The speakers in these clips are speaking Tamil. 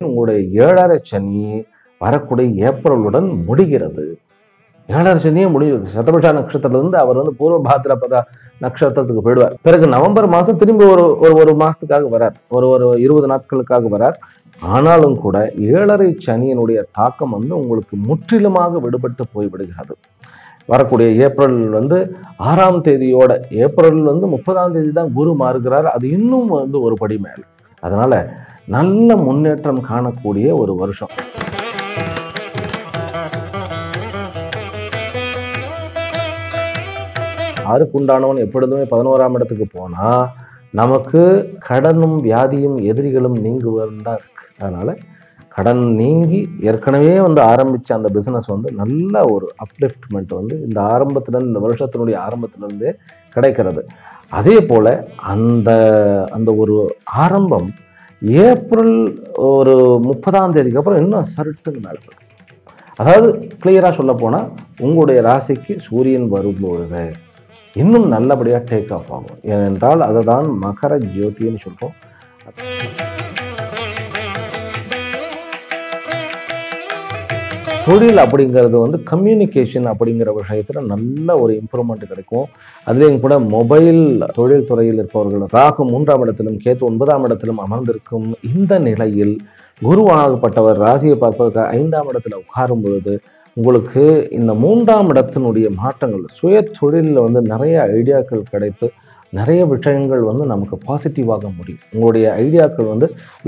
உங்களுடைய 7.5 சனி வரக்கூடிய ஏப்ரலுடன் முடிகிறது. 7.5 சனியே முடிகிறது. சதபிஷா நட்சத்திரத்திலிருந்து அவர் பூர்வ பாத்திரபத நட்சத்திரத்துக்கு போயிடுவார். பிறகு நவம்பர் மாசம் திரும்பி ஒரு மாசத்துக்காக வரார். ஒரு 20 நாட்களுக்காக வரார். ஆனாலும் கூட 7.5 சனியினுடைய தாக்கம் உங்களுக்கு முற்றிலுமாக விடுபட்டு போய்விடுகிறது. வரக்கூடிய ஏப்ரல் 6ஆம் தேதியோட, ஏப்ரல் 30ஆம் தேதி தான் குரு மாறுகிறார். அது இன்னும் ஒரு படி மேல். அதனால நல்ல முன்னேற்றம் காணக்கூடிய ஒரு வருஷம். ஆறுக்குண்டானவன் எப்பொழுதுமே 11ஆம் இடத்துக்கு போனா நமக்கு கடனும் வியாதியும் எதிரிகளும் நீங்குவதுன்னு தான் இருக்கு. அதனால கடன் நீங்கி ஏற்கனவே ஆரம்பிச்ச அந்த பிசினஸ் நல்ல ஒரு அப்லிஃப்ட்மெண்ட் இந்த ஆரம்பத்திலிருந்து, இந்த வருஷத்தினுடைய ஆரம்பத்திலிருந்தே கிடைக்கிறது. அதே போல அந்த ஒரு ஆரம்பம் ஏப்ரல் ஒரு 30ஆம் தேதிக்கு அப்புறம் இன்னும் சருட்டுன்னு மேலே இருக்கு. அதாவது கிளியரா சொல்ல போனா உங்களுடைய ராசிக்கு சூரியன் வரும்பொழுது இன்னும் நல்லபடியா டேக் ஆஃப் ஆகும். ஏனென்றால் அதை தான் மகர ஜோதின்னு சொல்றோம். தொழில் அப்படிங்கிறது கம்யூனிகேஷன் அப்படிங்கிற விஷயத்துல நல்ல ஒரு இம்ப்ரூவ்மெண்ட் கிடைக்கும். அதுலேயும் கூட மொபைல் தொழில் துறையில் இருப்பவர்கள் ராகு 3ஆம் இடத்திலும் கேது 9ஆம் இடத்திலும் அமர்ந்திருக்கும் இந்த நிலையில் குருவாகப்பட்டவர் ராசியை பார்ப்பதற்கு 5ஆம் இடத்துல உட்காரும் பொழுது உங்களுக்கு இந்த 3ஆம் இடத்தினுடைய மாற்றங்கள், சுய தொழிலில் நிறைய ஐடியாக்கள் கிடைத்து நிறைய விஷயங்கள் நமக்கு பாசிட்டிவாக முடியும். உங்களுடைய ஐடியாக்கள்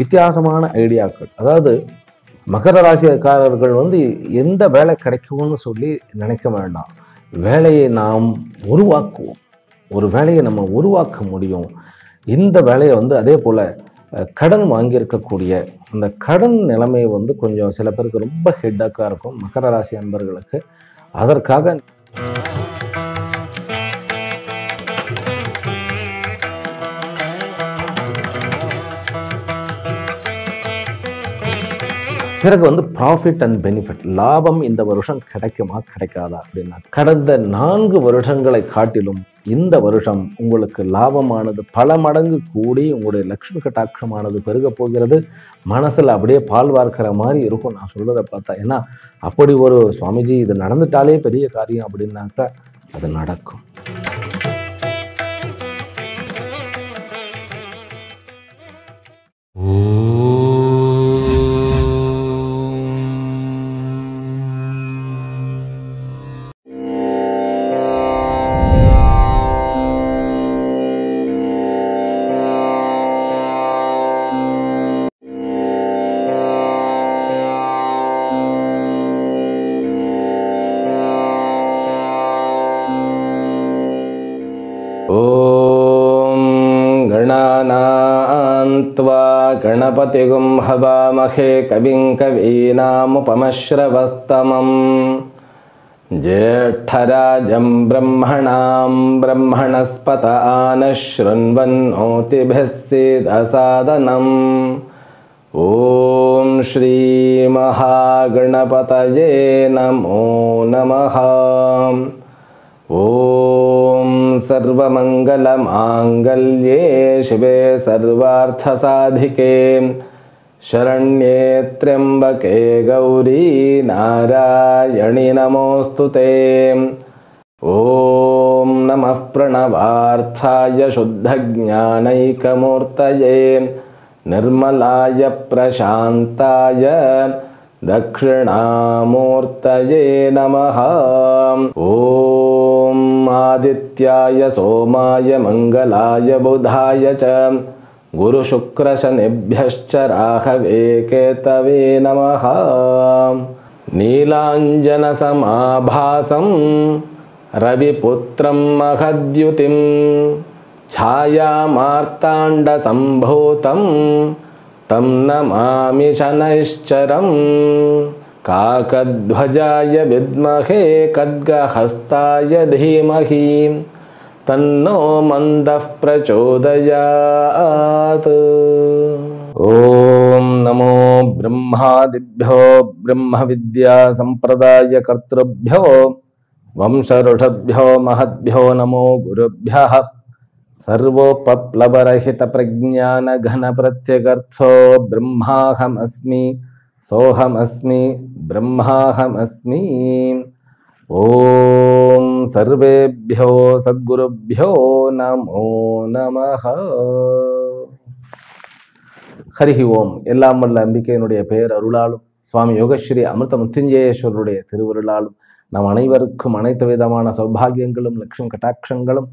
வித்தியாசமான ஐடியாக்கள். அதாவது மகர ராசிக்காரர்கள் எந்த வேலை கிடைக்கும்னு சொல்லி நினைக்க வேண்டாம். வேலையை நாம் உருவாக்குவோம். ஒரு வேலையை நம்ம உருவாக்க முடியும். இந்த வேலையை அதே போல் கடன் வாங்கியிருக்கக்கூடிய அந்த கடன் நிலைமை கொஞ்சம் சில பேருக்கு ரொம்ப ஹெட்டாக்காக இருக்கும் மகர ராசி அன்பர்களுக்கு. அதற்காக பிறகு ப்ராஃபிட் அண்ட் பெனிஃபிட், லாபம் இந்த வருஷம் கிடைக்குமா கிடைக்காதா அப்படின்னா, கடந்த 4 வருஷங்களை காட்டிலும் இந்த வருஷம் உங்களுக்கு லாபமானது பல மடங்கு கூடி உங்களுடைய லக்ஷ்மி கட்டாட்சமானது பெருக போகிறது. மனசில் அப்படியே பால் வார்க்கிற மாதிரி இருக்கும் நான் சொல்றதை பார்த்தா. ஏன்னா அப்படி ஒரு சுவாமிஜி இது நடந்துட்டாலே பெரிய காரியம் அப்படின்னாக்கா அது நடக்கும். गणपतिगुं हवामहे कविं कवीनामुपमश्रवस्तमं ज्येष्ठराजं ब्रह्मणां ब्रह्मणस्पत आनः शृण्वन्नोतिभिः सीदसादनम्। ॐ श्री महागणपतये नमो नमः। ॐ सर्वमङ्गलमाङ्गल्ये शिवे सर्वार्थसाधिके शरण्ये त्र्यम्बके गौरी नारायणि नमोऽस्तुते। ॐ नमः प्रणवार्थाय शुद्धज्ञानैकमूर्तये निर्मलाय प्रशान्ताय दक्षिणामूर्तये नमः। ॐ आदित्याय सोमाय मंगलाय बुधाय च गुरुशुक्रशनिभ्यश्च राहवे केतवे नमः। नीलाञ्जनसमाभासं रविपुत्रं महद्युतिं छायामार्ताण्डसम्भूतं तं नमामि शनैश्चरम्। काकध्वजाय विद्महे खड्गहस्ताय धीमहि तन्नो मन्दः प्रचोदयात्। ॐ नमो ब्रह्मादिभ्यो ब्रह्मविद्या संप्रदाय कर्तृभ्यो वंशऋषभ्यो महद्भ्यो नमो गुरुभ्यः। सर्वोपप्लवरहित प्रज्ञान घन प्रत्यगर्थो ब्रह्माहमस्मि सोहमस्मि ब्रह्माहमस्मि। ओम सर्वेभ्यो सद्गुरुभ्यो नमो नमः। ஹரிஹி ஓம். எல்லாம் வல்ல அம்பிகையினுடைய பெயர் அருளாலும் சுவாமி யோகஸ்ரீ அமிர்த முத்துஞ்சேஸ்வரருடைய திருவருளாலும் நம் அனைவருக்கும் அனைத்து விதமான சௌபாகியங்களும் லட்சுமி கட்டாட்சங்களும்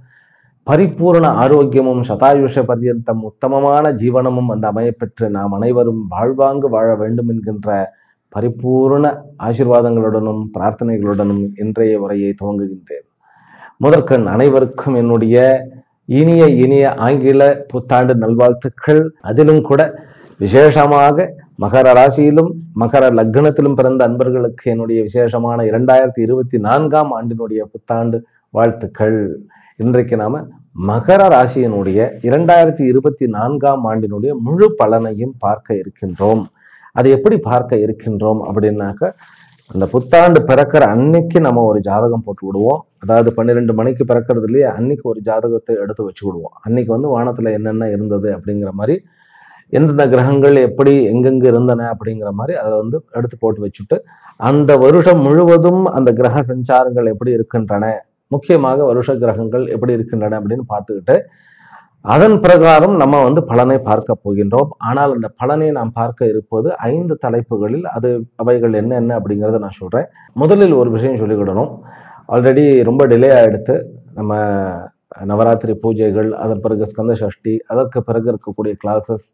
பரிபூர்ண ஆரோக்கியமும் சதாயுஷ பர்யந்தம் உத்தமமான ஜீவனமும் அந்த அமையப்பெற்று நாம் அனைவரும் வாழ்வாங்கு வாழ வேண்டும் என்கின்ற பரிபூர்ண ஆசீர்வாதங்களுடனும் பிரார்த்தனைகளுடனும் இன்றைய உரையை துவங்குகின்றேன். முதற்கண் அனைவருக்கும் என்னுடைய இனிய இனிய ஆங்கில புத்தாண்டு நல்வாழ்த்துக்கள். அதிலும் கூட விசேஷமாக மகர ராசியிலும் மகர லக்னத்திலும் பிறந்த அன்பர்களுக்கு என்னுடைய விசேஷமான 2024ஆம் ஆண்டினுடைய புத்தாண்டு வாழ்த்துக்கள். இன்றைக்கு நாம மகர ராசியினுடைய 2024ஆம் ஆண்டினுடைய முழு பலனையும் பார்க்க இருக்கின்றோம். அது எப்படி பார்க்க இருக்கின்றோம் அப்படின்னாக்க, அந்த புத்தாண்டு பிறக்கிற அன்னைக்கு நம்ம ஒரு ஜாதகம் போட்டு விடுவோம். அதாவது 12 மணிக்கு பிறக்கிறது இல்லையா, அன்னைக்கு ஒரு ஜாதகத்தை எடுத்து வச்சு விடுவோம். அன்னைக்கு வானத்துல என்னென்ன இருந்தது அப்படிங்கிற மாதிரி, எந்தெந்த கிரகங்கள் எப்படி எங்கெங்கு இருந்தன அப்படிங்கிற மாதிரி அதை எடுத்து போட்டு வச்சுட்டு, அந்த வருஷம் முழுவதும் அந்த கிரக சஞ்சாரங்கள் எப்படி இருக்கின்றன, முக்கியமாக வருஷ கிரகங்கள் எப்படி இருக்கின்றன அப்படின்னு பார்த்துக்கிட்டு அதன் பிரகாரம் நம்ம பலனை பார்க்க போகின்றோம். ஆனால் அந்த பலனை நாம் பார்க்க இருப்பது 5 தலைப்புகளில். அவைகள் என்ன அப்படிங்கிறத நான் சொல்றேன். முதலில் ஒரு விஷயம் சொல்லிக்கிடணும். ஆல்ரெடி ரொம்ப டிலே ஆகிடுத்து. நம்ம நவராத்திரி பூஜைகள், அதன் பிறகு ஸ்கந்த சஷ்டி, அதற்கு பிறகு இருக்கக்கூடிய கிளாஸஸ்,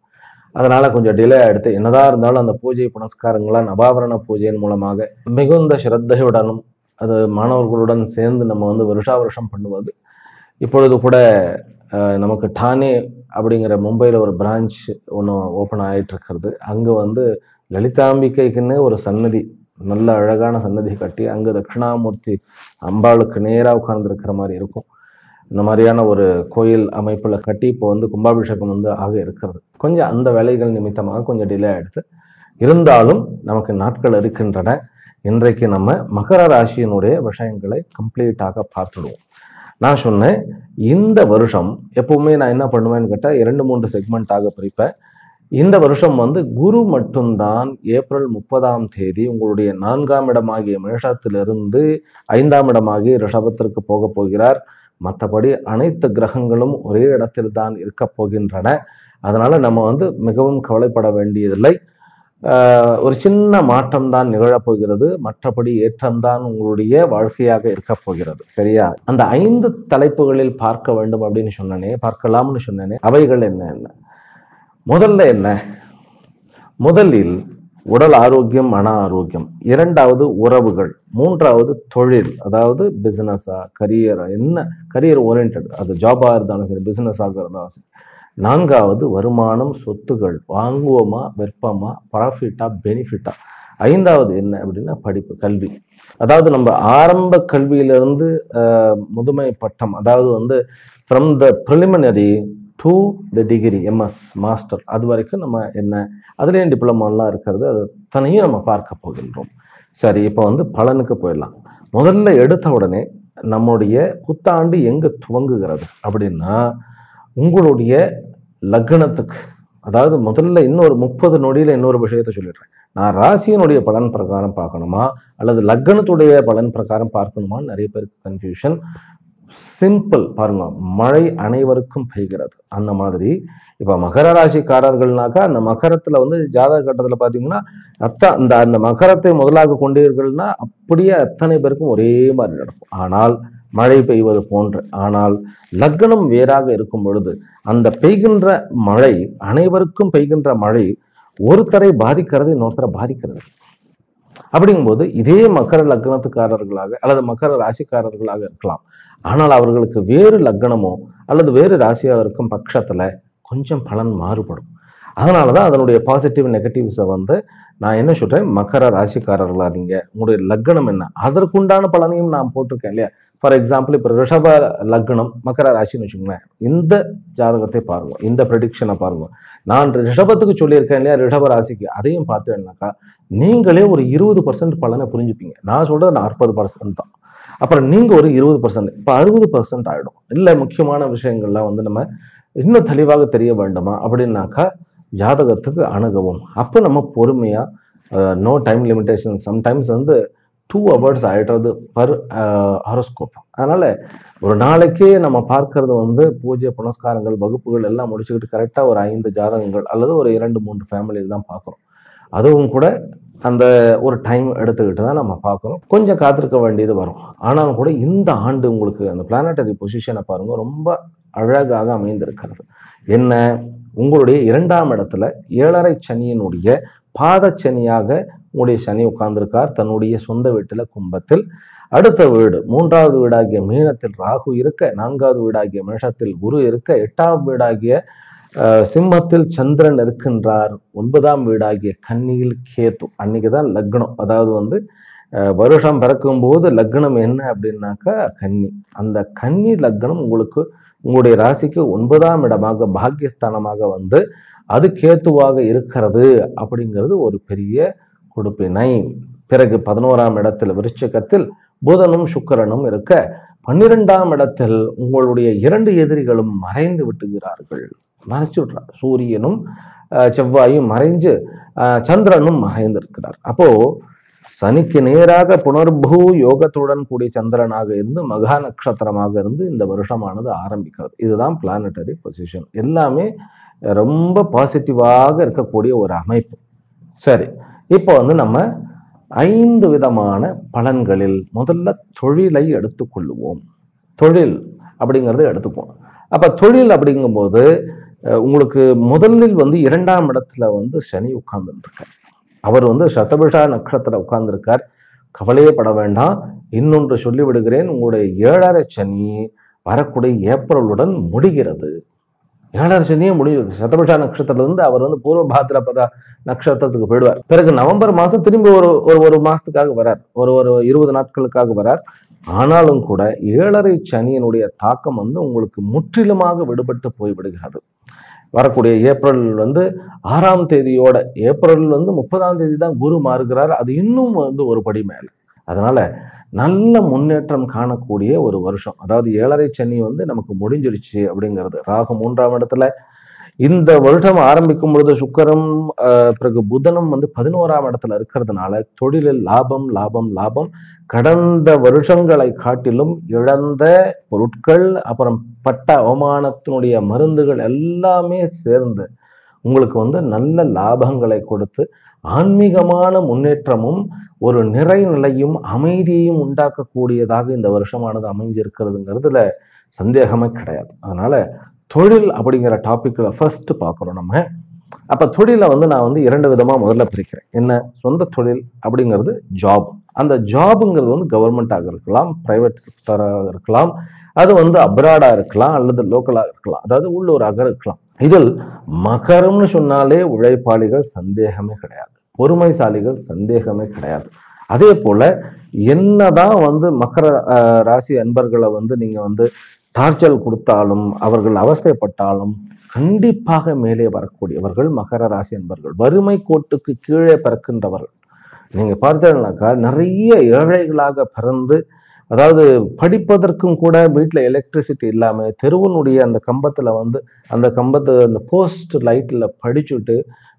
அதனால கொஞ்சம் டிலே ஆகிடுத்து. என்னதான் இருந்தாலும் அந்த பூஜை புனஸ்காரங்களாம் நவாபரண பூஜையின் மூலமாக மிகுந்த ஸ்ரத்தையுடனும் அது மாணவர்களுடன் சேர்ந்து நம்ம வருஷா வருஷம் பண்ணுவது. இப்பொழுது கூட நமக்கு டானே அப்படிங்கிற மும்பையில் ஒரு பிரான்ச் ஒன்று ஓப்பன் ஆகிட்டு இருக்கிறது. அங்கே லலிதாம்பிகைக்குன்னு ஒரு சன்னதி, நல்ல அழகான சன்னதி கட்டி அங்கே தட்சிணாமூர்த்தி அம்பாளுக்கு நேராக உட்கார்ந்துருக்கிற மாதிரி இருக்கும். இந்த மாதிரியான ஒரு கோயில் அமைப்பில் கட்டி இப்போ கும்பாபிஷேகம் ஆக இருக்கிறது. கொஞ்சம் அந்த வேலைகள் நிமித்தமாக கொஞ்சம் டிலே ஆகிடுது. இருந்தாலும் நமக்கு நாட்கள் இருக்கின்றன. இன்றைக்கு நம்ம மகர ராசியினுடைய விஷயங்களை கம்ப்ளீட்டாக பார்த்துடுவோம். நான் சொன்னேன், இந்த வருஷம் எப்பவுமே நான் என்ன பண்ணுவேன்னு கேட்டால் 2-3 செக்மெண்ட்டாக பிரிப்பேன். இந்த வருஷம் குரு மட்டும்தான் ஏப்ரல் 30ஆம் தேதி உங்களுடைய 4ஆம் இடமாகிய மேஷத்திலிருந்து 5ஆம் இடமாகிய ரிஷபத்திற்கு போக போகிறார். மற்றபடி அனைத்து கிரகங்களும் ஒரே இடத்தில் தான் இருக்க போகின்றன. அதனால நம்ம மிகவும் கவலைப்பட வேண்டியதில்லை. ஒரு சின்ன மாற்றம் தான் நிகழப்போகிறது. மற்றபடி ஏற்றம்தான் உங்களுடைய வாழ்க்கையாக இருக்க போகிறது. சரியா? அந்த 5 தலைப்புகளில் பார்க்க வேண்டும் அப்படின்னு சொன்னனே, பார்க்கலாம்னு சொன்னனே, அவைகள் என்ன? முதல்ல என்ன? முதலில் உடல் ஆரோக்கியம், மன ஆரோக்கியம். 2வது உறவுகள். 3வது தொழில், அதாவது பிசினஸா, கரியரா, என்ன கரியர் ஓரியன்ட், அது ஜாபா இருந்தாலும் சரி, பிசினஸாக இருந்தாலும் சரி. 4வது வருமானம், சொத்துகள், வாங்குவோமா விற்போமா, ப்ராஃபிட்டா பெனிஃபிட்டா. 5வது என்ன அப்படின்னா படிப்பு, கல்வி. அதாவது நம்ம ஆரம்ப கல்வியிலிருந்து முதுமை பட்டம், அதாவது from the preliminary to the degree, MS master, அது வரைக்கும் நம்ம என்ன, அதுலேயும் டிப்ளமாலாம் இருக்கிறது. அது தனியும் நம்ம பார்க்க போகின்றோம். சரி, இப்போ பலனுக்கு போயிடலாம். முதல்ல எடுத்த உடனே நம்முடைய புத்தாண்டு எங்கே துவங்குகிறது அப்படின்னா, உங்களுடைய லக்னத்துக்கு. அதாவது முதல்ல இன்னொரு 30 நொடியில் இன்னொரு விஷயத்தை சொல்லிடுறேன். நான் ராசியினுடைய பலன் பிரகாரம் பார்க்கணுமா அல்லது லக்னத்துடைய பலன் பிரகாரம் பார்க்கணுமான்னு நிறைய பேருக்கு கன்ஃபியூஷன். சிம்பிள் பாருங்க, மழை அனைவருக்கும் பெய்கிறது. அந்த மாதிரி இப்போ மகர ராசிக்காரர்கள்னாக்கா, அந்த மகரத்தில் ஜாதக கட்டத்தில் பார்த்தீங்கன்னா அந்த மகரத்தை முதலாக கொண்டீர்கள்னா அப்படியே அத்தனை பேருக்கும் ஒரே மாதிரி நடக்கும். ஆனால் மழை பெய்வது போன்று. ஆனால் லக்னம் வேறாக இருக்கும் பொழுது அந்த பெய்கின்ற மழை, அனைவருக்கும் பெய்கின்ற மழை ஒருத்தரை பாதிக்கிறது, இன்னொருத்தரை பாதிக்கிறது. அப்படிங்கும்போது இதே மகர லக்னத்துக்காரர்களாக அல்லது மகர ராசிக்காரர்களாக இருக்கலாம். ஆனால் அவர்களுக்கு வேறு லக்னமோ அல்லது வேறு ராசியாக இருக்கும் பட்சத்துல கொஞ்சம் பலன் மாறுபடும். அதனாலதான் அதனுடைய பாசிட்டிவ் நெகட்டிவ்ஸை நான் என்ன சொல்றேன், மகர ராசிக்காரர்களா நீங்க உங்களுடைய லக்னம் என்ன, அதற்குண்டான பலனையும் நான் போட்டிருக்கேன் இல்லையா. ஃபார் எக்ஸாம்பிள், இப்போ ரிஷப லக்னம் மகர ராசின்னு வச்சுக்கோங்களேன். இந்த ஜாதகத்தை பாருங்க, இந்த ப்ரெடிக்ஷனை பாருங்க. நான் ரிஷபத்துக்கு சொல்லியிருக்கேன் இல்லையா, ரிஷப ராசிக்கு, அதையும் பார்த்தேன்னாக்கா நீங்களே ஒரு 20% பலனை புரிஞ்சுப்பீங்க. நான் சொல்றது 40% தான். அப்புறம் நீங்கள் ஒரு 20%, இப்போ 60% ஆகிடும். இல்லை முக்கியமான விஷயங்கள்லாம் வந்து நம்ம இன்னும் தெளிவாக தெரிய வேண்டுமா அப்படின்னாக்கா ஜாதகத்துக்கு அணுகவும். அப்போ நம்ம பொறுமையாக நோ டைம் லிமிடேஷன், சம்டைம்ஸ் வந்து 2 hours ஆகிடுறது பர் ஹாரோஸ்கோப். அதனால் ஒரு நாளைக்கே நம்ம பார்க்கறது வந்து பூஜை புனஸ்காரங்கள் வகுப்புகள் எல்லாம் முடிச்சுக்கிட்டு கரெக்டாக ஒரு 5 ஜாதகங்கள் அல்லது ஒரு 2-3 ஃபேமிலியில் தான் பார்க்குறோம். அதுவும் கூட அந்த ஒரு டைம் எடுத்துக்கிட்டு தான் நம்ம பார்க்குறோம். கொஞ்சம் காத்திருக்க வேண்டியது வரும். ஆனாலும் கூட இந்த ஆண்டு உங்களுக்கு அந்த பிளானட்டரி பொசிஷனை பாருங்கள், ரொம்ப அழகாக அமைந்திருக்கிறது. என்ன, உங்களுடைய 2ஆம் இடத்துல 7.5 சனியினுடைய பாதச்சனியாக உங்களுடைய சனி உட்கார்ந்திருக்கார் தன்னுடைய சொந்த வீட்டில் கும்பத்தில். அடுத்த வீடு 3வது வீடாகிய மீனத்தில் ராகு இருக்க, 4வது வீடாகிய மேஷத்தில் குரு இருக்க, 8ஆம் வீடாகிய சிம்மத்தில் சந்திரன் இருக்கின்றார், 9ஆம் வீடாகிய கன்னியில் கேத்து. அன்னைக்கு தான் லக்னம். அதாவது வந்து வருஷம் பிறக்கும்போது லக்னம் என்ன அப்படின்னாக்கா கன்னி. அந்த கன்னி லக்னம் உங்களுக்கு உங்களுடைய ராசிக்கு 9ஆம் இடமாக பாக்கியஸ்தானமாக வந்து அது கேத்துவாக இருக்கிறது அப்படிங்கிறது ஒரு பெரிய கொடுப்பினை. பிறகு 11ஆம் இடத்தில் விருச்சிகத்தில் புதனும் சுக்கிரனும் இருக்க, 12ஆம் இடத்தில் உங்களுடைய 2 எதிரிகளும் மறைந்து விட்டுகிறார்கள். மறைச்சு விடுறார். சூரியனும் செவ்வாயும் மறைஞ்சு சந்திரனும் மறைந்திருக்கிறார். அப்போ சனிக்கு நேராக புனர்பூ யோகத்துடன் கூடிய சந்திரனாக இருந்து மகா நட்சத்திரமாக இருந்து இந்த வருஷமானது ஆரம்பிக்கிறது. இதுதான் பிளானட்டரி பொசிஷன். எல்லாமே ரொம்ப பாசிட்டிவாக இருக்கக்கூடிய ஒரு அமைப்பு. சரி, இப்போ வந்து நம்ம 5 விதமான பலன்களில் முதல்ல தொழிலை எடுத்துக்கொள்ளுவோம். தொழில் அப்படிங்கிறத எடுத்துப்போம். அப்போ தொழில் அப்படிங்கும்போது உங்களுக்கு முதலில் வந்து 2ஆம் இடத்துல வந்து சனி உட்கார்ந்துருக்கார். அவர் வந்து சதபிஷா நட்சத்திரம் உட்கார்ந்துருக்கார். கவலையே பட வேண்டாம். இன்னொன்று சொல்லிவிடுகிறேன், உங்களுடைய 7.5 சனி வரக்கூடிய ஏப்ரலுடன் முடிகிறது. 7.5 சனியே முடிகிறது. சதபிஷா நட்சத்திரத்திலிருந்து அவர் வந்து பூர்வ பாத்திரபதா நட்சத்திரத்துக்கு போயிடுவார். பிறகு நவம்பர் மாதம் திரும்பி ஒரு மாசத்துக்காக வரார், ஒரு 20 நாட்களுக்காக வரார். ஆனாலும் கூட 7.5 சனியினுடைய தாக்கம் வந்து உங்களுக்கு முற்றிலுமாக விடுபட்டு போய்விடுகிறது. வரக்கூடிய ஏப்ரல் வந்து 6ஆம் தேதியோட, ஏப்ரல் வந்து 30ஆம் தேதி தான் குரு மாறுகிறார். அது இன்னும் வந்து ஒரு படி மேலே. அதனால நல்ல முன்னேற்றம் காணக்கூடிய ஒரு வருஷம். அதாவது 7.5 சனி வந்து நமக்கு முடிஞ்சிருச்சு அப்படிங்கிறது. ராகு 3ஆம் இடத்துல. இந்த வருஷம் ஆரம்பிக்கும் பொழுது சுக்கிரனும் பிறகு புதனும் வந்து 11ஆம் இடத்துல இருக்கிறதுனால தொழிலில் லாபம் லாபம் லாபம். கடந்த வருஷங்களை காட்டிலும் இழந்த பொருட்கள், அப்புறம் பட்ட அவமானத்தினுடைய மருந்துகள் எல்லாமே சேர்ந்து உங்களுக்கு வந்து நல்ல லாபங்களை கொடுத்து ஆன்மீகமான முன்னேற்றமும் ஒரு நிறைநிலையும் அமைதியையும் உண்டாக்கக்கூடியதாக இந்த வருஷமானது அமைஞ்சிருக்கிறதுங்கிறதுல சந்தேகமே கிடையாது. அதனால தொழில் அப்படிங்கிற டாபிக்ல ஃபர்ஸ்ட் பார்க்குறோம் நம்ம. அப்போ தொழிலை வந்து நான் வந்து 2 விதமாக முதல்ல பிரிக்கிறேன். என்ன, சொந்த தொழில் அப்படிங்கிறது ஜாப். அந்த ஜாபுங்கிறது வந்து கவர்மெண்ட்டாக இருக்கலாம், பிரைவேட் செக்டராக இருக்கலாம், அது வந்து அப்ராடாக இருக்கலாம் அல்லது லோக்கலாக இருக்கலாம், அதாவது உள்ளூராக இருக்கலாம். இதில் மகரம்னு சொன்னாலே உழைப்பாளிகள் சந்தேகமே கிடையாது, பொறுமைசாலிகள் சந்தேகமே கிடையாது. அதே போல என்னதான் வந்து மகர ராசி அன்பர்களை வந்து நீங்க வந்து டார்ச்சல் கொடுத்தாலும், அவர்கள் அவஸ்தைப்பட்டாலும் கண்டிப்பாக மேலே வரக்கூடியவர்கள் மகர ராசி அன்பர்கள். வறுமை கோட்டுக்கு கீழே பிறக்கின்றவர்கள். நீங்க பார்த்தீங்கன்னாக்கா நிறைய ஏழைகளாக பிறந்து, அதாவது படிப்பதற்கும் கூட வீட்டில் எலக்ட்ரிசிட்டி இல்லாமல் தெருவனுடைய அந்த கம்பத்தில் வந்து அந்த போஸ்ட் லைட்டில் படிச்சுட்டு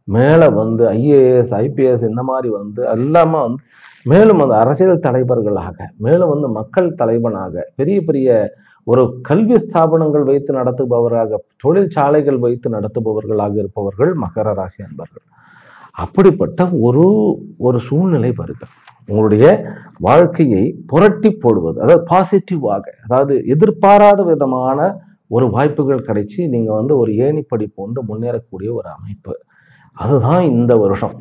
மேலே வந்து ஐஏஎஸ் ஐபிஎஸ் இந்த மாதிரி வந்து எல்லாமே வந்து மேலும் அந்த அரசியல் தலைவர்களாக, மேலும் வந்து மக்கள் தலைவனாக, பெரிய பெரிய ஒரு கல்வி ஸ்தாபனங்கள் வைத்து நடத்துபவராக, தொழிற்சாலைகள் வைத்து நடத்துபவர்களாக இருப்பவர்கள் மகர ராசி அன்பர்கள். அப்படிப்பட்ட ஒரு சூழ்நிலை வருகிறது. உங்களுடைய வாழ்க்கையை புரட்டி போடுவது, அதாவது பாசிட்டிவாக, அதாவது எதிர்பாராத விதமான ஒரு வாய்ப்புகள் கிடைச்சி நீங்க வந்து ஒரு ஏணிப்படி போன்று முன்னேறக்கூடிய ஒரு அமைப்பு. அதுதான் இந்த வருஷம்.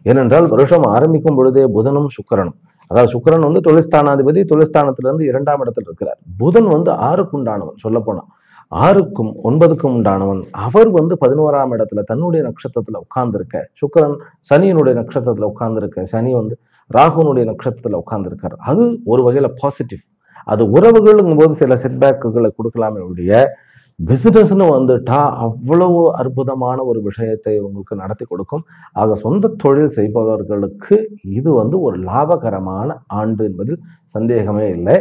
ஏனென்றால் வருஷம் ஆரம்பிக்கும் பொழுதே புதனும் சுக்கிரனும், அதாவது சுக்கிரன் வந்து தொழில்ஸ்தானாதிபதி, தொழில்ஸ்தானத்திலிருந்து 2ஆம் இடத்தில் இருக்கிறார். புதன் வந்து 6க்கு உண்டானவன், சொல்ல போனா 6க்கும் 9க்கும் உண்டானவன். அவர் வந்து 11ஆம் இடத்துல தன்னுடைய நட்சத்திரத்துல உட்கார்ந்துருக்க, சுக்கிரன் சனியினுடைய நட்சத்திரத்துல உட்கார்ந்துருக்க, சனி வந்து ராகுனுடைய நட்சத்திரத்துல உட்கார்ந்துருக்கார். அது ஒரு வகையில பாசிட்டிவ். அது உறவுகளுங்கும் போது சில செட்பேக்குகளை கொடுக்கலாமே ஒழிய பிசினஸ்னு வந்துட்டா அவ்வளவு அற்புதமான ஒரு விஷயத்தை உங்களுக்கு நடத்தி கொடுக்கும். ஆக சொந்த தொழில் செய்பவர்களுக்கு இது வந்து ஒரு லாபகரமான ஆண்டு என்பதில் சந்தேகமே இல்லை.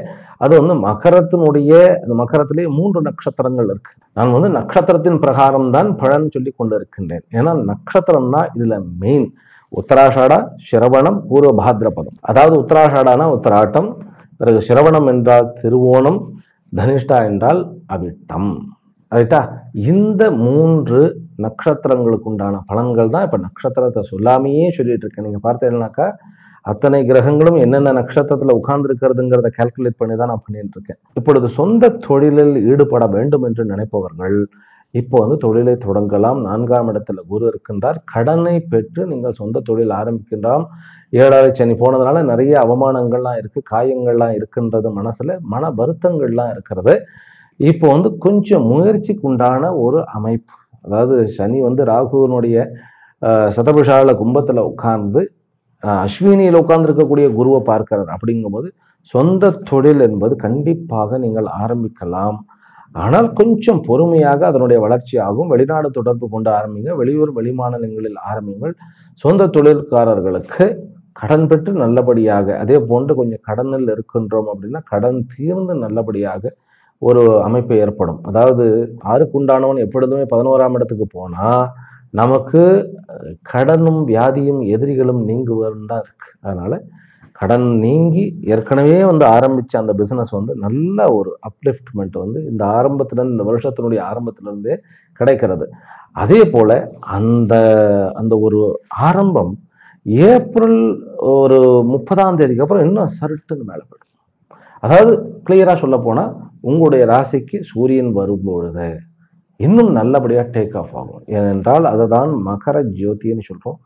அது வந்து மகரத்தினுடைய அந்த மகரத்திலே 3 நட்சத்திரங்கள் இருக்கு. நான் வந்து நட்சத்திரத்தின் பிரகாரம் தான் பலன் சொல்லி கொண்டு இருக்கின்றேன். ஏன்னா நட்சத்திரம் தான் இதுல மெயின். உத்தராஷாடா, சிரவணம், பூர்வ பாத்ரபதம். அதாவது உத்தராஷாடானா உத்தராட்டம், பிறகு சிரவணம் என்றால் திருவோணம், தனிஷ்டா என்றால் அவிட்டம். ரைட்டா? இந்த 3 நட்சத்திரங்களுக்கு உண்டான பலன்கள் தான் இப்ப நட்சத்திரத்தை சொல்லாமையே சொல்லிட்டு இருக்கேன். நீங்க பார்த்தீங்கன்னாக்கா அத்தனை கிரகங்களும் என்னென்ன நட்சத்திரத்துல உட்கார்ந்து இருக்கிறதுங்கிறத கால்குலேட் பண்ணி தான் நான் பண்ணிட்டு இருக்கேன். இப்பொழுது சொந்த தொழிலில் ஈடுபட வேண்டும் என்று நினைப்பவர்கள் இப்போ வந்து தொழிலை தொடங்கலாம். 4ஆம் இடத்துல குரு இருக்கின்றார். கடனை பெற்று நீங்கள் சொந்த தொழில் ஆரம்பிக்கின்றாம். 7ஆவது சனி போனதுனால நிறைய அவமானங்கள்லாம் இருக்கு, காயங்கள்லாம் இருக்கின்றது, மனசுல மன வருத்தங்கள்லாம் இருக்கிறது. இப்போ வந்து கொஞ்சம் முயற்சிக்கு உண்டான ஒரு அமைப்பு. அதாவது சனி வந்து ராகுனுடைய சதபிஷால கும்பத்துல உட்கார்ந்து அஸ்வினியில் உட்கார்ந்து இருக்கக்கூடிய குருவை பார்க்கிறார். அப்படிங்கும்போது சொந்த தொழில் என்பது கண்டிப்பாக நீங்கள் ஆரம்பிக்கலாம். ஆனால் கொஞ்சம் பொறுமையாக அதனுடைய வளர்ச்சி ஆகும். வெளிநாடு தொடர்பு கொண்டு ஆரம்பிங்க, வெளியூர் வெளிமாநிலங்களில் ஆரம்பிங்கள். சொந்த தொழில்காரர்களுக்கு கடன் பெற்று நல்லபடியாக, அதே போன்று கொஞ்சம் கடனில் இருக்கின்றோம் அப்படின்னா கடன் தீர்ந்து நல்லபடியாக ஒரு அமைப்பு ஏற்படும். அதாவது 6க்கு உண்டானவன் எப்பொழுதுமே 11ஆம் இடத்துக்கு போனா நமக்கு கடனும் வியாதியும் எதிரிகளும் நீங்குவதுன்னு தான் இருக்கு. அதனால கடன் நீங்கி ஏற்கனவே வந்து ஆரம்பிச்ச அந்த பிசினஸ் வந்து நல்ல ஒரு அப்லிஃப்ட்மெண்ட் வந்து இந்த ஆரம்பத்திலிருந்து, இந்த வருஷத்தினுடைய ஆரம்பத்திலிருந்தே கிடைக்கிறது. அதே போல அந்த அந்த ஒரு ஆரம்பம் ஏப்ரல் ஒரு 30ஆம் தேதிக்கு அப்புறம் இன்னும் சருட்டுன்னு மேலே போயிடும். அதாவது கிளியரா சொல்ல போனா உங்களுடைய ராசிக்கு சூரியன் வரும்பொழுது இன்னும் நல்லபடியா டேக் ஆஃப் ஆகும். ஏனென்றால் அதை தான் மகர ஜோதின்னு சொல்றோம்.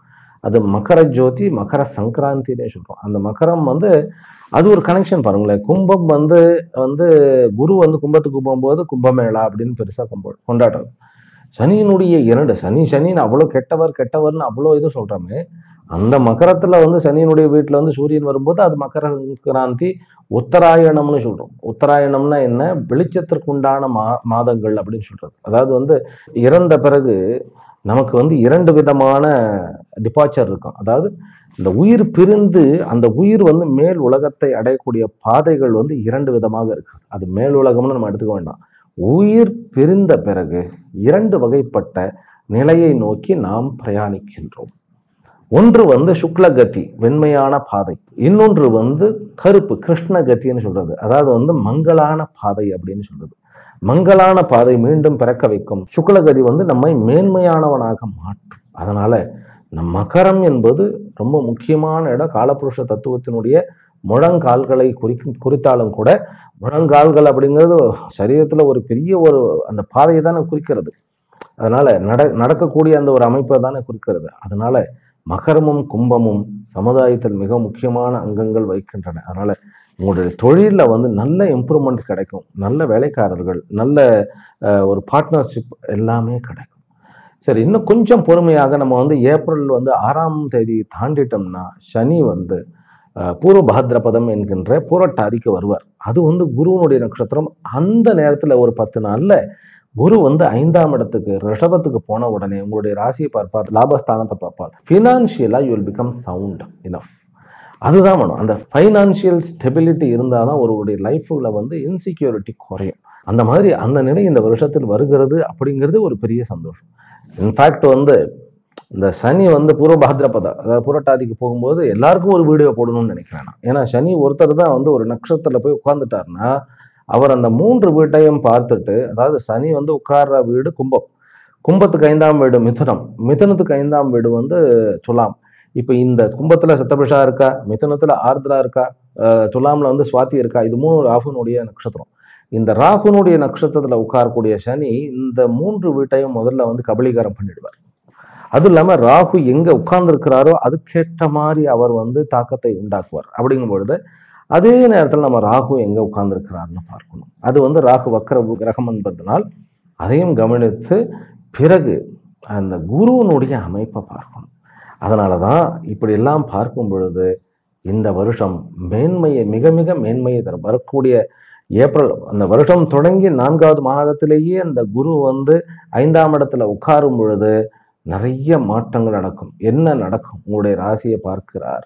அது மகர ஜோதி, மகர சங்கராந்தினே சொல்றோம். அந்த மகரம் வந்து அது ஒரு கனெக்ஷன் பாருங்களேன். கும்பம் வந்து வந்து குரு வந்து கும்பத்துக்கு போகும்போது கும்பமேளா அப்படின்னு பெருசா கொண்டாடுறது. சனியினுடைய 2 சனின்னு அவ்வளோ கெட்டவர்னு அவ்வளோ இது சொல்றோமே, அந்த மகரத்துல வந்து சனியினுடைய வீட்டுல வந்து சூரியன் வரும்போது அது மகர சங்கராந்தி, உத்தராயணம்னு சொல்றோம். உத்தராயணம்னா என்ன? வெளிச்சத்திற்கு உண்டான மாதங்கள் அப்படின்னு சொல்றது. அதாவது வந்து இறந்த பிறகு நமக்கு வந்து 2 விதமான டிபார்ச்சர் இருக்கும். அதாவது இந்த உயிர் பிரிந்து அந்த உயிர் வந்து மேல் உலகத்தை அடையக்கூடிய பாதைகள் வந்து 2 விதமாக இருக்கு. அது மேல் உலகம்னு நம்ம எடுத்துக்க வேண்டாம். உயிர் பிரிந்த பிறகு 2 வகைப்பட்ட நிலையை நோக்கி நாம் பிரயாணிக்கின்றோம். ஒன்று வந்து சுக்லகதி, வெண்மையான பாதை. இன்னொன்று வந்து கருப்பு, கிருஷ்ணகத்தின்னு சொல்றது. அதாவது வந்து மங்களான பாதை அப்படின்னு சொல்றது. மங்களான பாதை மீண்டும் பிறக்க வைக்கும். சுக்லகதி வந்து நம்மை மேன்மையானவனாக மாற்றும். அதனால நம் மகரம் என்பது ரொம்ப முக்கியமான இடம். காலபுருஷ தத்துவத்தினுடைய முழங்கால்களை குறித்தாலும் கூட முழங்கால்கள் அப்படிங்கிறது சரீரத்துல ஒரு பெரிய ஒரு அந்த பாதையை தானே குறிக்கிறது. அதனால நடக்கக்கூடிய அந்த ஒரு அமைப்பை தானே குறிக்கிறது. அதனால மகரமும் கும்பமும் சமுதாயத்தில் மிக முக்கியமான அங்கங்கள் வகிக்கின்றன. அதனால உங்களுடைய தொழிலில் வந்து நல்ல இம்ப்ரூவ்மெண்ட் கிடைக்கும், நல்ல வேலைக்காரர்கள், நல்ல ஒரு பார்ட்னர்ஷிப் எல்லாமே கிடைக்கும். சரி, இன்னும் கொஞ்சம் பொறுமையாக நம்ம வந்து ஏப்ரல் வந்து 6ஆம் தேதி தாண்டிட்டோம்னா சனி வந்து பூர்வ பாத்ரபதம் என்கின்ற பூரட்டாதிக்கு வருவார். அது வந்து குருவனுடைய நட்சத்திரம். அந்த நேரத்தில் ஒரு 10 நாள்ல குரு வந்து 5ஆம் இடத்துக்கு ரிஷபத்துக்கு போன உடனே உங்களுடைய ராசியை பார்ப்பார், லாபஸ்தானத்தை பார்ப்பார். ஃபினான்ஷியலா you will become sound enough. அதுதான் வேணும். அந்த ஃபைனான்சியல் ஸ்டெபிலிட்டி இருந்தால் தான் ஒருவருடைய லைஃப்ல வந்து இன்செக்யூரிட்டி குறையும். அந்த மாதிரி அந்த நிலை இந்த வருஷத்தில் வருகிறது அப்படிங்கிறது ஒரு பெரிய சந்தோஷம். இன்ஃபேக்ட் வந்து இந்த சனி வந்து பூர்வ பாத்ரபத, அதாவது புரட்டாதிக்கு போகும்போது எல்லாருக்கும் ஒரு வீடியோ போடணும்னு நினைக்கிறேன் நான். ஏன்னா சனி ஒருத்தர் தான் வந்து ஒரு நட்சத்திரத்துல போய் உட்கார்ந்துட்டாருன்னா அவர் அந்த 3 வீட்டையும் பார்த்துட்டு, அதாவது சனி வந்து உட்கார்ற வீடு கும்பம், கும்பத்துக்கு 5ஆம் வீடு மிதுனம், மிதுனத்துக்கு 5ஆம் வீடு வந்து துலாம். இப்போ இந்த கும்பத்துல சத்தபிஷா இருக்கா, மிதுனத்துல ஆர்திரா இருக்கா, துலாம்ல வந்து சுவாதி இருக்கா, இது 3 ராகுனுடைய நட்சத்திரம். இந்த ராகுனுடைய நட்சத்திரத்துல உட்காரக்கூடிய சனி இந்த 3 வீட்டையும் முதல்ல வந்து கபலீகரம் பண்ணிடுவார். அது இல்லாம ராகு எங்க உட்கார்ந்து இருக்கிறாரோ அதுக்கேற்ற மாதிரி அவர் வந்து தாக்கத்தை உண்டாக்குவார். அப்படிங்கும் பொழுது அதே நேரத்தில் நம்ம ராகு எங்க உட்கார்ந்து இருக்கிறாருன்னு பார்க்கணும். அது வந்து ராகு வக்கர கிரகம் என்பதனால் அதையும் கவனித்து பிறகு அந்த குருவனுடைய அமைப்பை பார்க்கணும். அதனாலதான் இப்படி எல்லாம் பார்க்கும் பொழுது இந்த வருஷம் மேன்மையை, மிக மிக மேன்மையை தரும். வரக்கூடிய ஏப்ரல் அந்த வருஷம் தொடங்கி 4வது மாதத்திலேயே அந்த குரு வந்து 5ஆம் இடத்துல உட்காரும் பொழுது நிறைய மாற்றங்கள் நடக்கும். என்ன நடக்கும்? உங்களுடைய ராசியை பார்க்கிறார்.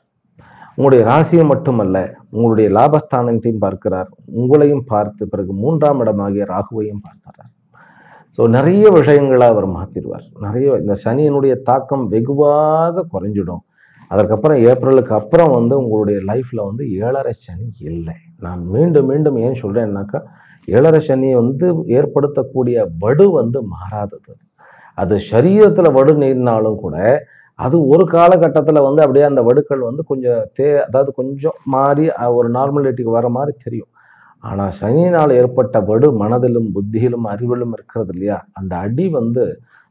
உங்களுடைய ராசியை மட்டுமல்ல, உங்களுடைய லாபஸ்தானத்தையும் பார்க்கிறார். உங்களையும் பார்த்து பிறகு 3ஆம் இடமாகிய ராகுவையும் பார்க்கிறார். ஸோ நிறைய விஷயங்களை அவர் மாற்றிடுவார். நிறைய இந்த சனியினுடைய தாக்கம் வெகுவாக குறைஞ்சிடும். அதற்கப்புறம் ஏப்ரலுக்கு அப்புறம் வந்து உங்களுடைய லைஃப்பில் வந்து 7.5 சனி இல்லை. நான் மீண்டும் மீண்டும் ஏன் சொல்கிறேன்னாக்கா, 7.5 சனி வந்து ஏற்படுத்தக்கூடிய வடு வந்து மாறாதது. அது சரீரத்தில் வடு நீர்னாலும் கூட அது ஒரு காலகட்டத்தில் வந்து அப்படியே அந்த வடுக்கள் வந்து கொஞ்சம் அதாவது கொஞ்சம் மாறி ஒரு நார்மலிட்டிக்கு வர மாதிரி தெரியும். ஆனால் சனியினால் ஏற்பட்ட வடு மனதிலும் புத்தியிலும் அறிவிலும் இருக்கிறது இல்லையா, அந்த அடி வந்து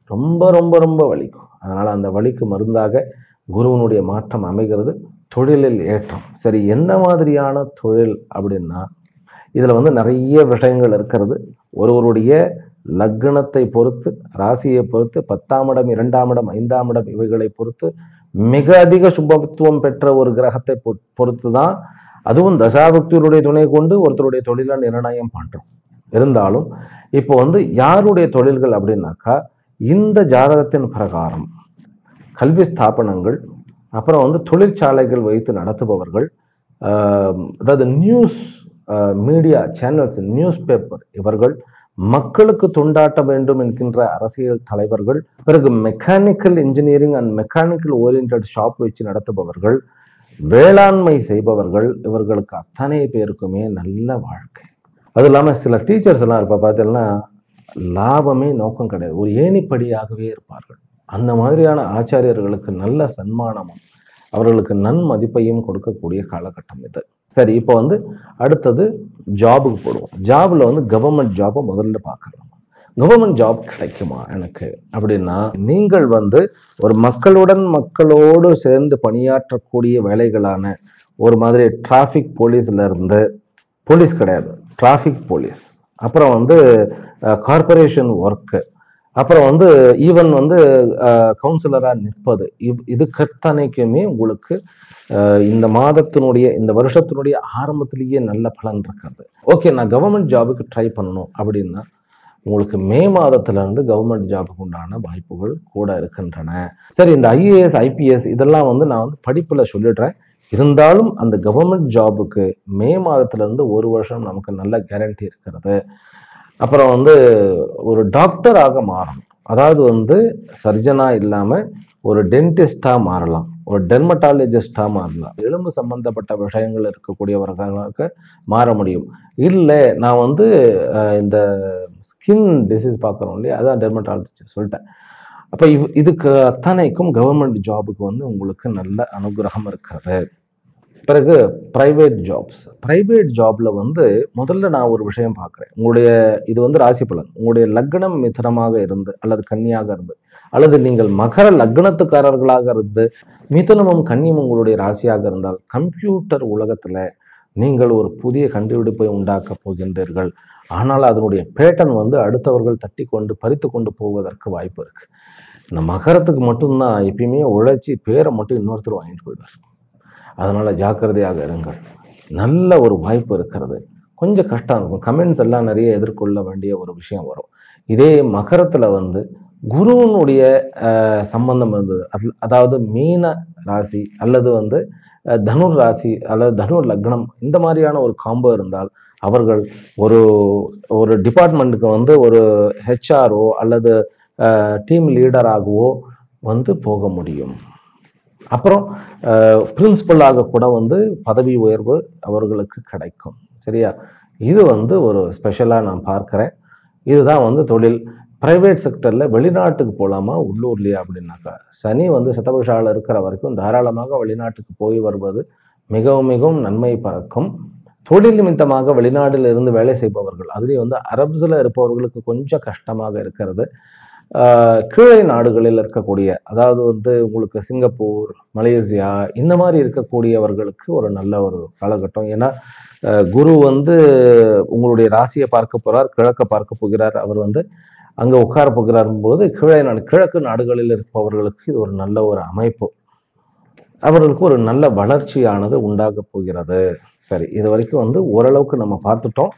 ரொம்ப ரொம்ப ரொம்ப வலிக்கும். அதனால் அந்த வலிக்கு மருந்தாக குருவனுடைய மாற்றம் அமைகிறது. தொழிலில் ஏற்றம். சரி, எந்த மாதிரியான தொழில் அப்படின்னா, இதில் வந்து நிறைய விஷயங்கள் இருக்கிறது. ஒருவருடைய லக்னத்தை பொறுத்து, ராசியை பொறுத்து, 10ஆம் இடம், 2ஆம் இடம், 5ஆம் இடம் இவைகளை பொறுத்து மிக அதிக சுபத்துவம் பெற்ற ஒரு கிரகத்தை பொறுத்து தான், அதுவும் தசாபக்தியுடைய துணை கொண்டு ஒருத்தருடைய தொழிலை நிர்ணயம் பண்றோம். இருந்தாலும் இப்போ வந்து யாருடைய தொழில்கள் அப்படின்னாக்கா, இந்த ஜாதகத்தின் பிரகாரம் கல்வி ஸ்தாபனங்கள், அப்புறம் வந்து தொழிற்சாலைகள் வைத்து நடத்துபவர்கள், அதாவது news media channels, newspaper, இவர்கள் மக்களுக்கு தொண்டாட்ட வேண்டும் என்கின்ற அரசியல் தலைவர்கள், பிறகு mechanical engineering and mechanical orient shop வச்சு நடத்துபவர்கள், வேளாண்மை செய்பவர்கள், இவர்களுக்கு அத்தனை பேருக்குமே நல்ல வாழ்க்கை. அது இல்லாமல் சில டீச்சர்ஸ் எல்லாம் இருப்பா பார்த்தீங்கன்னா, லாபமே நோக்கம் கிடையாது, ஒரு ஏணிப்படியாகவே இருப்பார்கள். அந்த மாதிரியான ஆச்சாரியர்களுக்கு நல்ல சன்மானமும் அவர்களுக்கு நன்மதிப்பையும் கொடுக்கக்கூடிய காலகட்டம் இது. சரி, இப்போ வந்து அடுத்தது ஜாபுக்கு போடுவோம். ஜாப்ல வந்து கவர்மெண்ட் ஜாபை முதல்ல பார்க்கலாம். கவர்மெண்ட் ஜாப் கிடைக்குமா எனக்கு அப்படின்னா, நீங்கள் வந்து ஒரு மக்களோடு சேர்ந்து பணியாற்றக்கூடிய வேலைகளான ஒரு மாதிரி டிராஃபிக் போலீஸ்ல இருந்து, போலீஸ் கிடையாது, டிராஃபிக் போலீஸ், அப்புறம் வந்து கார்பரேஷன் ஒர்க்கு, அப்புறம் வந்து ஈவன் வந்து கவுன்சிலராக நிற்பது, இதுக்கத்தனைக்குமே உங்களுக்கு இந்த மாதத்தினுடைய, இந்த வருஷத்தினுடைய ஆரம்பத்திலேயே நல்ல பலன் இருக்கிறது. ஓகே, நான் கவர்மெண்ட் ஜாபுக்கு ட்ரை பண்ணணும் அப்படின்னா, உங்களுக்கு மே மாதத்திலிருந்து கவர்மெண்ட் ஜாபுக்கு உண்டான வாய்ப்புகள் கூட இருக்கின்றன. சரி, இந்த ஐஏஎஸ் ஐபிஎஸ் இதெல்லாம் வந்து நான் வந்து படிப்பில் சொல்லிடுறேன். இருந்தாலும் அந்த கவர்மெண்ட் ஜாபுக்கு மே மாதத்திலிருந்து 1 வருஷம் நமக்கு நல்ல கேரண்டி இருக்கிறது. அப்புறம் வந்து ஒரு டாக்டராக மாறணும், அதாவது வந்து சர்ஜனா இல்லாமல் ஒரு டென்டிஸ்டாக மாறலாம், ஒரு டெர்மட்டாலஜிஸ்டாக மாறலாம், எலும்பு சம்பந்தப்பட்ட விஷயங்கள் இருக்கக்கூடியவர்களுக்கு மாற முடியும். இல்லை நான் வந்து இந்த ஸ்கின் டிசீஸ் பார்க்குறோம் இல்லையா, அதான் டெர்மட்டாலஜி சொல்லிட்டேன். அப்போ இதுக்கு அத்தனைக்கும் கவர்மெண்ட் ஜாபுக்கு வந்து உங்களுக்கு நல்ல அனுகிரகம் இருக்கிறது. பிறகு பிரைவேட் ஜாப்ஸ். பிரைவேட் ஜாப்ல வந்து முதல்ல நான் ஒரு விஷயம் பார்க்குறேன். உங்களுடைய இது வந்து ராசி பலன், உங்களுடைய லக்னம் மிதுனமாக இருந்து அல்லது கன்னியாக இருந்து, அல்லது நீங்கள் மகர லக்னத்துக்காரர்களாக இருந்து மிதுனமும் கன்னியும் உங்களுடைய ராசியாக இருந்தால், கம்ப்யூட்டர் உலகத்துல நீங்கள் ஒரு புதிய கண்டுபிடிப்பை உண்டாக்க போகின்றீர்கள். ஆனால் அதனுடைய பேட்டர்ன் வந்து அடுத்தவர்கள் தட்டி கொண்டு பறித்து கொண்டு போவதற்கு வாய்ப்பு இருக்கு. இந்த மகரத்துக்கு மட்டும்தான் எப்பயுமே உழைச்சி பேரை மட்டும் இன்னொருத்தர் வாங்கிட்டு போயிடுவார். அதனால ஜாக்கிரதையாக இருங்கள். நல்ல ஒரு வாய்ப்பு இருக்கிறது. கொஞ்சம் கஷ்டம் இருக்கும், கமெண்ட்ஸ் எல்லாம் நிறைய எதிர்கொள்ள வேண்டிய ஒரு விஷயம் வரும். இதே மகரத்துல வந்து குருவனுடைய சம்பந்தம் இருந்தது, அதாவது மீன ராசி அல்லது வந்து தனுர் ராசி அல்லது தனுர் லக்னம், இந்த மாதிரியான ஒரு காம்போ இருந்தால் அவர்கள் ஒரு டிபார்ட்மெண்ட்டுக்கு வந்து ஒரு ஹெச்ஆர்ஓ அல்லது டீம் லீடராகவோ வந்து போக முடியும். அப்புறம் பிரின்சிபலாக கூட வந்து பதவி உயர்வு அவர்களுக்கு கிடைக்கும். சரியா, இது வந்து ஒரு ஸ்பெஷலாக நான் பார்க்குறேன். இதுதான் வந்து தொழில். பிரைவேட் செக்டரில் வெளிநாட்டுக்கு போகலாமா உள்ளூர்லையா அப்படின்னாக்கா, சனி வந்து சதபுஷாவில் இருக்கிற வரைக்கும் தாராளமாக வெளிநாட்டுக்கு போய் வருவது மிகவும் மிகவும் நன்மை பறக்கும். தொழில் நிமித்தமாக வெளிநாட்டில் இருந்து வேலை செய்பவர்கள், அதுலேயும் வந்து அரப்ஸில் இருப்பவர்களுக்கு கொஞ்சம் கஷ்டமாக இருக்கிறது. கீழே நாடுகளில் இருக்கக்கூடிய, அதாவது வந்து உங்களுக்கு சிங்கப்பூர், மலேசியா இந்த மாதிரி இருக்கக்கூடியவர்களுக்கு ஒரு நல்ல ஒரு காலகட்டம். ஏன்னா குரு வந்து உங்களுடைய ராசியை பார்க்க போகிறார், கிழக்க பார்க்க போகிறார், அவர் வந்து அங்கே உட்கார போகிறார் போது கிழக்கு நாடுகளில் இருப்பவர்களுக்கு இது ஒரு நல்ல ஒரு அமைப்பு, அவர்களுக்கு ஒரு நல்ல வளர்ச்சியானது உண்டாக போகிறது. சரி, இது வரைக்கும் வந்து ஓரளவுக்கு நம்ம பார்த்துட்டோம்.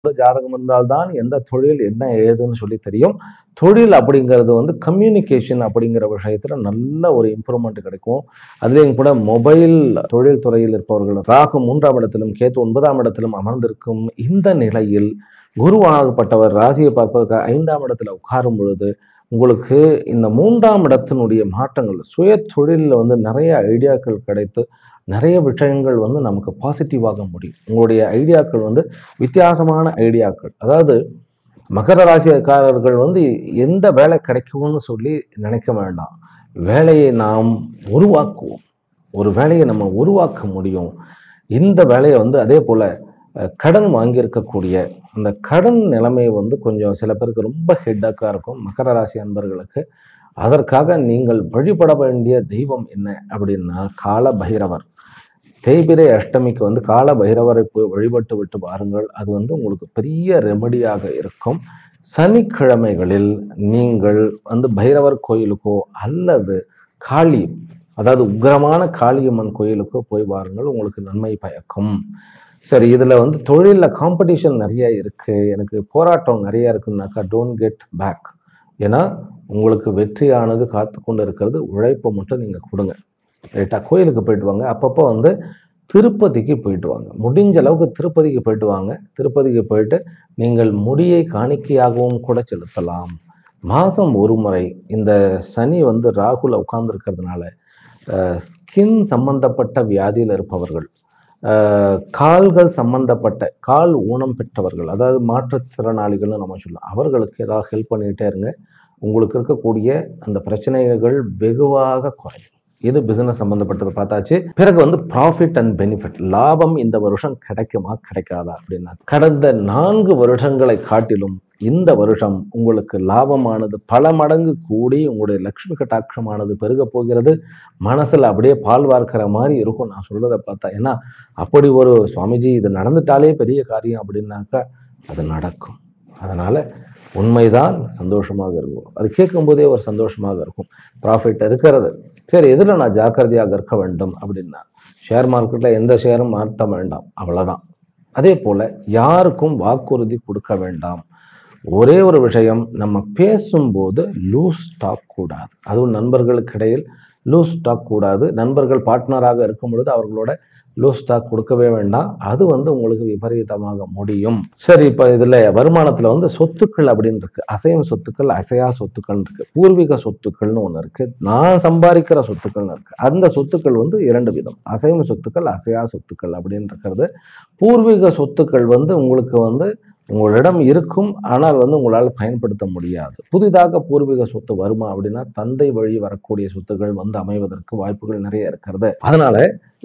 ஜாதகம் இருந்தால்தான் எந்த தொழில் என்ன ஏதுன்னு சொல்லி தெரியும். தொழில் அப்படிங்கிறது வந்து கம்யூனிகேஷன் அப்படிங்கிற விஷயத்துல நல்ல ஒரு இம்ப்ரூவ்மெண்ட் கிடைக்கும். அதுலேயும் கூட மொபைல் தொழில் துறையில் இருப்பவர்கள் ராகு 3ஆம் இடத்திலும் கேத்து 9ஆம் இடத்திலும் அமர்ந்திருக்கும் இந்த நிலையில் குருவாகப்பட்டவர் ராசியை பார்ப்பதற்கு 5ஆம் இடத்துல உட்காரும் பொழுது உங்களுக்கு இந்த 3ஆம் இடத்தினுடைய மாற்றங்கள் சுய தொழிலில் வந்து நிறைய ஐடியாக்கள் கிடைத்து நிறைய விஷயங்கள் வந்து நமக்கு பாசிட்டிவாக முடியும். உங்களுடைய ஐடியாக்கள் வந்து வித்தியாசமான ஐடியாக்கள். அதாவது மகர ராசிக்காரர்கள் வந்து எந்த வேலை கிடைக்கும்னு சொல்லி நினைக்க வேண்டாம். வேலையை நாம் உருவாக்குவோம். ஒரு வேலையை நம்ம உருவாக்க முடியும். இந்த வேலையை வந்து அதே போல் கடன் வாங்கியிருக்கக்கூடிய அந்த கடன் நிலைமை வந்து கொஞ்சம் சில பேருக்கு ரொம்ப ஹெட்டாக்காக இருக்கும் மகர ராசி அன்பர்களுக்கு. அதற்காக நீங்கள் வழிபட வேண்டிய தெய்வம் என்ன அப்படின்னா கால பைரவர். தேய்பிரை அஷ்டமிக்கு வந்து கால பைரவரை போய் வழிபட்டு விட்டு வாருங்கள். அது வந்து உங்களுக்கு பெரிய ரெமடியாக இருக்கும். சனிக்கிழமைகளில் நீங்கள் வந்து பைரவர் கோயிலுக்கோ அல்லது காளி, அதாவது உக்கிரமான காளியம்மன் கோயிலுக்கோ போய் வாருங்கள், உங்களுக்கு நன்மை பயக்கும். சரி, இதில் வந்து தொழிலில் காம்படிஷன் நிறைய இருக்குது, எனக்கு போராட்டம் நிறைய இருக்குன்னாக்கா டோன்ட் கெட் பேக். ஏன்னா உங்களுக்கு வெற்றியானது காத்து கொண்டு இருக்கிறது. உழைப்பை மட்டும் நீங்கள் கொடுங்க. ரைட்டா? கோயிலுக்கு போயிட்டு வாங்க. அப்பப்போ வந்து திருப்பதிக்கு போயிட்டு வாங்க. முடிஞ்ச அளவுக்கு திருப்பதிக்கு போயிட்டு வாங்க. திருப்பதிக்கு போயிட்டு நீங்கள் முடியை காணிக்கையாகவும் கூட செலுத்தலாம். மாதம் ஒரு முறை இந்த சனி வந்து ராகுல உட்கார்ந்துருக்கிறதுனால ஸ்கின் சம்பந்தப்பட்ட வியாதியில் இருப்பவர்கள், கால்கள் சம்பந்தப்பட்ட கால் ஊனம் பெற்றவர்கள், அதாவது மாற்றுத்திறனாளிகள்னு நம்ம சொல்லலாம், அவர்களுக்கு ஏதாவது ஹெல்ப் பண்ணிகிட்டே இருங்க. உங்களுக்கு இருக்கக்கூடிய அந்த பிரச்சனைகள் வெகுவாக குறையும். இது பிசினஸ் சம்பந்தப்பட்டது பார்த்தாச்சு. பிறகு வந்து ப்ராஃபிட் அண்ட் பெனிஃபிட், லாபம் இந்த வருஷம் கிடைக்குமா கிடைக்காதா அப்படின்னா, கடந்த 4 வருடங்களை காட்டிலும் இந்த வருஷம் உங்களுக்கு லாபமானது பல மடங்கு கூடி உங்களுடைய லக்ஷ்மி கட்டாட்சமானது பெருக போகிறது. மனசுல அப்படியே பால் வார்க்கிற மாதிரி இருக்கும் நான் சொல்றதை பார்த்தா. ஏன்னா அப்படி ஒரு சுவாமிஜி இது நடந்துட்டாலே பெரிய காரியம் அப்படின்னாக்கா அது நடக்கும். அதனால உண்மைதான், சந்தோஷமாக இருக்கும். அது கேட்கும்போதே ஒரு சந்தோஷமாக இருக்கும். ப்ராஃபிட் இருக்கிறது. சரி, எதில் நான் ஜாக்கிரதையாக இருக்க வேண்டும் அப்படின்னா, ஷேர் மார்க்கெட்டில் எந்த ஷேரும் மாற்ற வேண்டாம், அவ்வளோதான். அதே போல் யாருக்கும் வாக்குறுதி கொடுக்க வேண்டாம். ஒரே ஒரு விஷயம், நம்ம பேசும்போது லூஸ் டாக் கூடாது. அதுவும் நண்பர்களுக்கு இடையில் லூஸ் டாக் கூடாது. நண்பர்கள் பார்ட்னராக இருக்கும் பொழுது அவர்களோட லூஸ் ஸ்டாக் கொடுக்கவே வேண்டாம். அது வந்து உங்களுக்கு விபரீதமாக முடியும். சரி, இப்போ இதில் வருமானத்தில் வந்து சொத்துக்கள் அப்படின்னு இருக்கு. அசையும் சொத்துக்கள், அசையா சொத்துக்கள் இருக்கு. பூர்வீக சொத்துக்கள்னு ஒன்று இருக்கு. நான் சம்பாதிக்கிற சொத்துக்கள்னு இருக்கு. அந்த சொத்துக்கள் வந்து 2 விதம். அசையும் சொத்துக்கள், அசையா சொத்துக்கள் அப்படின்னு இருக்கிறது. பூர்வீக சொத்துக்கள் வந்து உங்களுக்கு வந்து உங்களிடம் இருக்கும், ஆனால் வந்து உங்களால் பயன்படுத்த முடியாது. புதிதாக பூர்வீக சொத்து வருமா அப்படின்னா தந்தை வழி வரக்கூடிய சொத்துக்கள் வந்து அமைவதற்கு வாய்ப்புகள் நிறைய இருக்கிறது. அதனால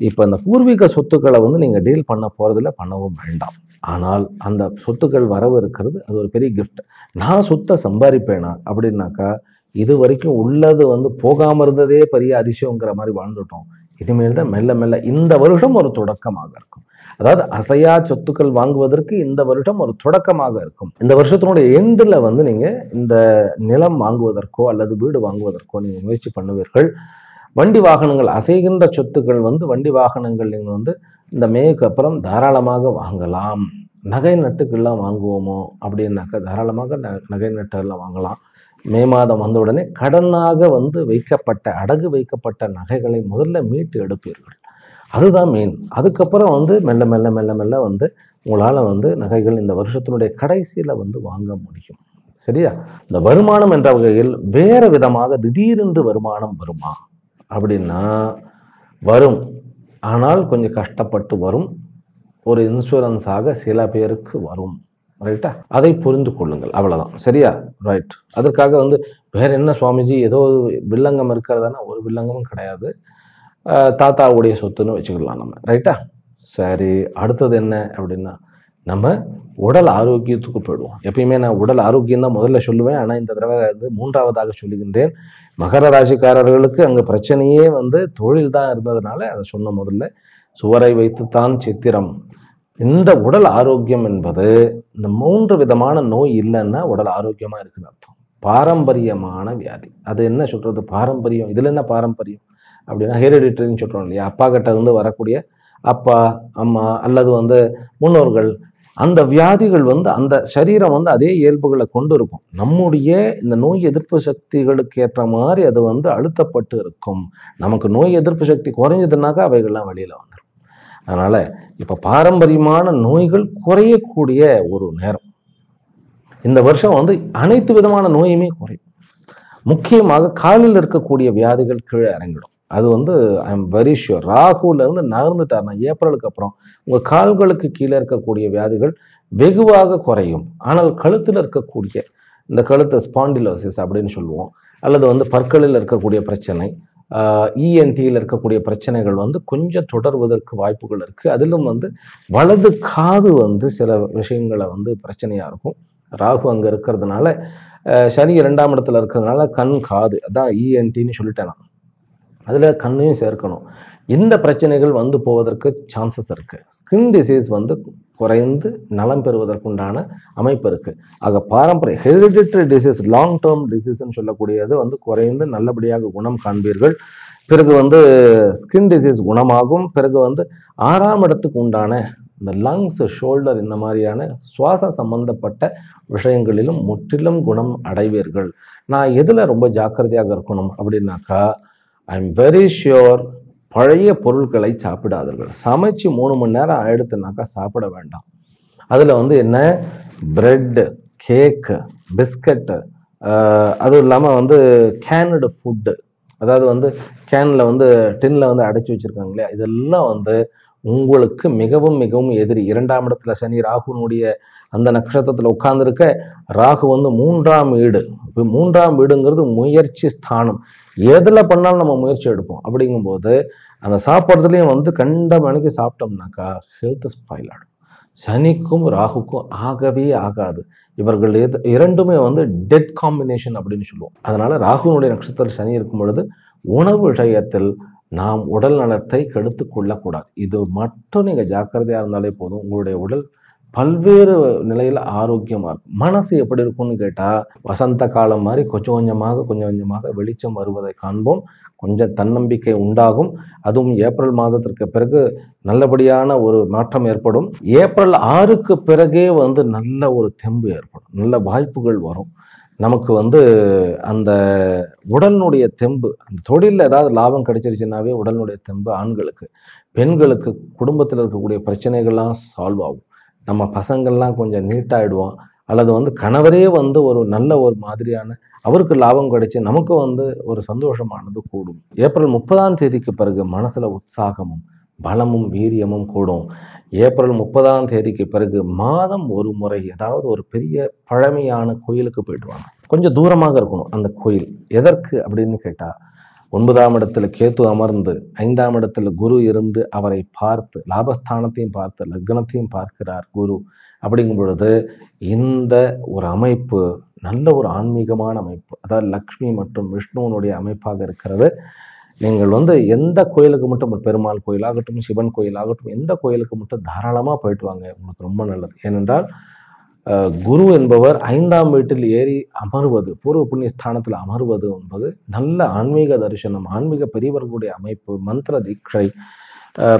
இப்போ இந்த பூர்வீக சொத்துக்களை வந்து நீங்கள் டீல் பண்ண போறதில்ல, பண்ணவும் வேண்டாம். ஆனால் அந்த சொத்துக்கள் வரவு இருக்கிறது, அது ஒரு பெரிய கிஃப்ட். நான் சொத்தை சம்பாதிப்பேனா அப்படின்னாக்கா இது வரைக்கும் உள்ளது வந்து போகாமல் இருந்ததே பெரிய அதிசயங்கிற மாதிரி வாழ்ந்துட்டோம். இனிமேல் தான் மெல்ல மெல்ல இந்த வருஷம் ஒரு தொடக்கமாக இருக்கும். அதாவது அசையா சொத்துக்கள் வாங்குவதற்கு இந்த வருஷம் ஒரு தொடக்கமாக இருக்கும். இந்த வருஷத்தினுடைய எண்டில் வந்து நீங்க இந்த நிலம் வாங்குவதற்கோ அல்லது வீடு வாங்குவதற்கோ நீங்க முயற்சி பண்ணுவீர்கள். வண்டி வாகனங்கள், அசைகின்ற சொத்துக்கள் வந்து வண்டி வாகனங்கள் நீங்க வந்து இந்த மேக்கு அப்புறம் தாராளமாக வாங்கலாம். நகை நட்டுக்கெல்லாம் வாங்குவோமோ அப்படின்னாக்கா தாராளமாக நகை நட்டுகள்லாம் வாங்கலாம். மே மாதம் வந்த உடனே கடனாக வந்து வைக்கப்பட்ட, அடகு வைக்கப்பட்ட நகைகளை முதல்ல மீட்டு எடுப்பீர்கள். அதுதான் மெயின். அதுக்கப்புறம் வந்து மெல்ல மெல்ல மெல்ல மெல்ல வந்து உங்களால் வந்து நகைகள் இந்த வருஷத்தினுடைய கடைசியில் வந்து வாங்க முடியும். சரியா? இந்த வருமானம் என்ற வகையில் வேறு விதமாக திடீரென்று வருமானம் வருமா அப்படின்னா வரும். ஆனால் கொஞ்சம் கஷ்டப்பட்டு வரும். ஒரு இன்சூரன்ஸாக சில பேருக்கு வரும். ரைட்டா? அதை புரிந்து கொள்ளுங்கள். அவ்வளோதான். சரியா? ரைட். அதற்காக வந்து வேற என்ன சுவாமிஜி ஏதோ வில்லங்கம் இருக்கிறதானா? ஒரு வில்லங்கமும் கிடையாது. தாத்தாவுடைய சொத்துன்னு வச்சுக்கலாம் நம்ம. ரைட்டா? சரி, அடுத்தது என்ன அப்படின்னா நம்ம உடல் ஆரோக்கியத்துக்கு போயிடுவோம். எப்பயுமே நான் உடல் ஆரோக்கியம் தான் முதல்ல சொல்லுவேன். ஆனால் இந்த தடவை வந்து 3ஆவதாக சொல்லுகின்றேன். மகர ராசிக்காரர்களுக்கு அங்கே பிரச்சனையே வந்து தொழில் தான் இருந்ததுனால அதை சொன்ன. முதல்ல சுவரை வைத்துத்தான் சித்திரம். இந்த உடல் ஆரோக்கியம் என்பது இந்த 3 விதமான நோய் இல்லைன்னா உடல் ஆரோக்கியமாக இருக்குன்னு அர்த்தம். பாரம்பரியமான வியாதி, அது என்ன சொல்றது, பாரம்பரியம். இதில் என்ன பாரம்பரியம் அப்படின்னா ஹெரிடிட்டரின்னு சொல்கிறோம் இல்லையா? அப்பா கிட்ட இருந்து வரக்கூடிய, அப்பா அம்மா அல்லது வந்து முன்னோர்கள் அந்த வியாதிகள் வந்து அந்த சரீரம் வந்து அதே இயல்புகளை கொண்டு இருக்கும். நம்முடைய இந்த நோய் எதிர்ப்பு சக்திகளுக்கு ஏற்ற மாதிரி அது வந்து அழுத்தப்பட்டு இருக்கும். நமக்கு நோய் எதிர்ப்பு சக்தி குறைஞ்சதுனாக்கா அவைகள்லாம் வெளியில வந்துடும். அதனால இப்ப பாரம்பரியமான நோய்கள் குறையக்கூடிய ஒரு நேரம். இந்த வருஷம் வந்து அனைத்து விதமான நோயுமே குறையும். முக்கியமாக காலில் இருக்கக்கூடிய வியாதிகள் கீழே இறங்கிடும். அது வந்து ஐ எம் வெரி ஷுர். ராகுல இருந்து நகர்ந்துட்டார்னா ஏப்ரலுக்கு அப்புறம் உங்க கால்களுக்கு கீழே இருக்கக்கூடிய வியாதிகள் வெகுவாக குறையும். ஆனால் கழுத்தில் இருக்கக்கூடிய இந்த கழுத்து ஸ்பாண்டிலோசிஸ் அப்படின்னு சொல்லுவோம், அல்லது வந்து பற்களில் இருக்கக்கூடிய பிரச்சனை, இஎன்டியில் இருக்கக்கூடிய பிரச்சனைகள் வந்து கொஞ்சம் தொடர்வதற்கு வாய்ப்புகள் இருக்கு. அதிலும் வந்து வலது காது வந்து சில விஷயங்களை வந்து பிரச்சனையா இருக்கும். ராகு அங்க இருக்கிறதுனால, சனி 2ஆம் இடத்துல இருக்கிறதுனால கண் காது அதான் இஎன்டின்னு சொல்லிட்டேன் நான். அதுல கண்ணையும் சேர்க்கணும். இந்த பிரச்சனைகள் வந்து போவதற்கு சான்சஸ் இருக்கு. ஸ்கின் டிசீஸ் வந்து குறைந்து நலம் பெறுவதற்குண்டான அமைப்பு இருக்கு. ஆக பாரம்பரிய ஹெரிடிட்டரி டிசீஸ், லாங் டேர்ம் டிசீஸ்ன்னு சொல்லக்கூடியது வந்து குறைந்து நல்லபடியாக குணம் காண்பீர்கள். பிறகு வந்து ஸ்கின் டிசீஸ் குணமாகும். பிறகு வந்து 6ஆம் இடத்துக்கு உண்டான இந்த லங்ஸ், ஷோல்டர் இந்த மாதிரியான சுவாச சம்பந்தப்பட்ட விஷயங்களிலும் முற்றிலும் குணம் அடைவீர்கள். நான் எதுல ரொம்ப ஜாக்கிரதையாக இருக்கணும் அப்படின்னாக்கா, ஐ எம் வெரி ஷியோர், பழைய பொருட்களை சாப்பிடாதீர்கள். சமைச்சு 3 மணி நேரம் ஆயிடுத்துனாக்கா சாப்பிட வேண்டாம். அதில் வந்து என்ன, பிரெட்டு, கேக்கு, பிஸ்கட்டு, அதுவும் இல்லாமல் வந்து கேனடு ஃபுட்டு, அதாவது வந்து கேனில் வந்து டின்னில் வந்து அடைச்சி வச்சுருக்காங்க இல்லையா, இதெல்லாம் வந்து உங்களுக்கு மிகவும் மிகவும் எதிரி. 2ஆம் இடத்துல சனி ராகுனுடைய அந்த நட்சத்திரத்தில் உட்கார்ந்துருக்க, ராகு வந்து 3ஆம் வீடு. இப்போ 3ஆம் வீடுங்கிறது முயற்சி ஸ்தானம். எதில் பண்ணாலும் நம்ம முயற்சி எடுப்போம். அப்படிங்கும்போது அந்த சாப்பிட்றதுலையும் வந்து கண்ட மணிக்கு சாப்பிட்டோம்னாக்கா ஹெல்த் ஸ்பாயில் ஆகிடும். சனிக்கும் ராகுக்கும் ஆகவே ஆகாது. இவர்கள் இரண்டுமே வந்து டெட் காம்பினேஷன் அப்படின்னு சொல்லுவோம். அதனால ராகுனுடைய நட்சத்திரத்தில் சனி இருக்கும் பொழுது உணவு விஷயத்தில் நாம் உடல் நலத்தை கெடுத்து கொள்ளக்கூடாது. இது மட்டும் நீங்கள் ஜாக்கிரதையாக இருந்தாலே போதும். உங்களுடைய உடல் பல்வேறு நிலையில் ஆரோக்கியமாக இருக்கும். மனசு எப்படி இருக்கும்னு கேட்டால், வசந்த காலம் மாதிரி கொஞ்சம் கொஞ்சமாக வெளிச்சம் வருவதை காண்போம். கொஞ்சம் தன்னம்பிக்கை உண்டாகும். அதுவும் ஏப்ரல் மாதத்திற்கு பிறகு நல்லபடியான ஒரு மாற்றம் ஏற்படும். ஏப்ரல் 6க்கு பிறகே வந்து நல்ல ஒரு தெம்பு ஏற்படும். நல்ல வாய்ப்புகள் வரும். நமக்கு வந்து அந்த உடலினுடைய தெம்பு, அந்த தொழிலில் ஏதாவது லாபம் கிடைச்சிருச்சுன்னாவே உடலினுடைய தெம்பு ஆண்களுக்கு, பெண்களுக்கு குடும்பத்தில் இருக்கக்கூடிய பிரச்சனைகள்லாம் சால்வ் ஆகும். நம்ம பசங்கள்லாம் கொஞ்சம் நீட்டாகிடுவோம். அல்லது வந்து கணவரே வந்து ஒரு நல்ல ஒரு மாதிரியான அவருக்கு லாபம் கிடைச்சி நமக்கு வந்து ஒரு சந்தோஷமானது கூடும். ஏப்ரல் 30ஆம் தேதிக்கு பிறகு மனசுல உற்சாகமும் பலமும் வீரியமும் கூடும். ஏப்ரல் 30ஆம் தேதிக்கு பிறகு மாதம் ஒரு முறை ஏதாவது ஒரு பெரிய பழமையான கோயிலுக்கு போயிட்டு வாங்க. கொஞ்சம் தூரமாக இருக்கணும் அந்த கோயில். எதற்கு அப்படின்னு கேட்டா, 9ஆம் இடத்துல கேத்து அமர்ந்து 5ஆம் இடத்துல குரு இருந்து அவரை பார்த்து லாபஸ்தானத்தையும் பார்த்து லக்னத்தையும் பார்க்கிறார் குரு. அப்படிங்கும் பொழுது இந்த ஒரு அமைப்பு நல்ல ஒரு ஆன்மீகமான அமைப்பு. அதாவது லக்ஷ்மி மற்றும் விஷ்ணுவனுடைய அமைப்பாக இருக்கிறது. நீங்கள் வந்து எந்த கோயிலுக்கு மட்டும், பெருமாள் கோயிலாகட்டும், சிவன் கோயிலாகட்டும், எந்த கோயிலுக்கு மட்டும் தாராளமாக போயிட்டு வாங்க. உங்களுக்கு ரொம்ப நல்லது. ஏனென்றால் குரு என்பவர் 5ஆம் வீட்டில் ஏறி அமர்வது, பூர்வ புண்ணிய ஸ்தானத்தில் அமர்வது என்பது நல்ல ஆன்மீக தரிசனம், ஆன்மீக பெரியவர்களுடைய அமைப்பு, மந்திர தீட்சை,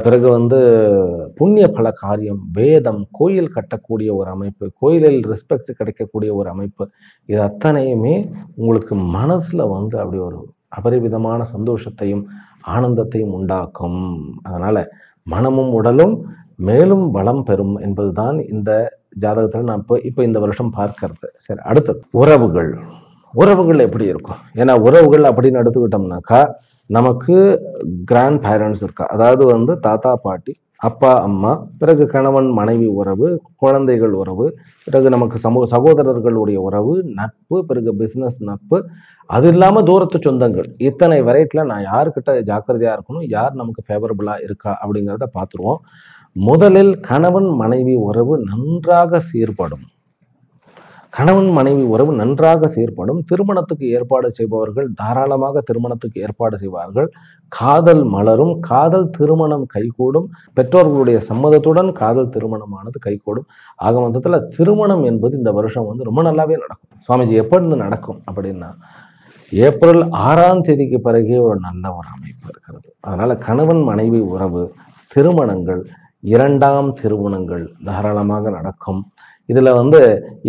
பிறகு வந்து புண்ணிய பல காரியம், வேதம், கோயில் கட்டக்கூடிய ஒரு அமைப்பு, கோயிலில் ரெஸ்பெக்ட் கிடைக்கக்கூடிய ஒரு அமைப்பு, இது அத்தனையுமே உங்களுக்கு மனசில் வந்து அப்படி ஒரு அபரிவிதமான சந்தோஷத்தையும் ஆனந்தத்தையும் உண்டாக்கும். அதனால் மனமும் உடலும் மேலும் பலம் பெறும் என்பதுதான் இந்த ஜாதகத்தில் நான் இப்போ இந்த வருஷம் பார்க்கறது. சரி, அடுத்தது உறவுகள் எப்படி இருக்கும்? ஏன்னா உறவுகள் அப்படின்னு எடுத்துக்கிட்டோம்னாக்கா, நமக்கு கிராண்ட் பேரண்ட்ஸ் இருக்கா, அதாவது வந்து தாத்தா பாட்டி, அப்பா அம்மா, பிறகு கணவன் மனைவி உறவு, குழந்தைகள் உறவு, பிறகு நமக்கு சகோதரர்களுடைய உறவு, நட்பு, பிறகு பிஸ்னஸ் நட்பு, அது இல்லாமல் தூரத்து சொந்தங்கள். இத்தனை வெரைட்டியில் நான் யாருக்கிட்ட ஜாக்கிரதையாக இருக்கணும், யார் நமக்கு ஃபேவரபுளாக இருக்கா அப்படிங்கிறத பார்த்துருவோம். முதலில் கணவன் மனைவி உறவு நன்றாக சீர்படும். கணவன் மனைவி உறவு நன்றாக சீர்படும். திருமணத்துக்கு ஏற்பாடு செய்பவர்கள் தாராளமாக திருமணத்துக்கு ஏற்பாடு செய்வார்கள். காதல் மலரும், காதல் திருமணம் கைகூடும். பெற்றோர்களுடைய சம்மதத்துடன் காதல் திருமணமானது கைகூடும். ஆக மொத்தத்தில் திருமணம் என்பது இந்த வருஷம் வந்து ரொம்ப நல்லாவே நடக்கும். சுவாமிஜி எப்பொழுது நடக்கும் அப்படின்னா, ஏப்ரல் 6ஆம் தேதிக்கு பிறகே ஒரு நல்ல ஒரு அமைப்பு இருக்கிறது. அதனால கணவன் மனைவி உறவு, திருமணங்கள் இரண்டாம் திருமணங்கள் தாராளமாக நடக்கும். இதுல வந்து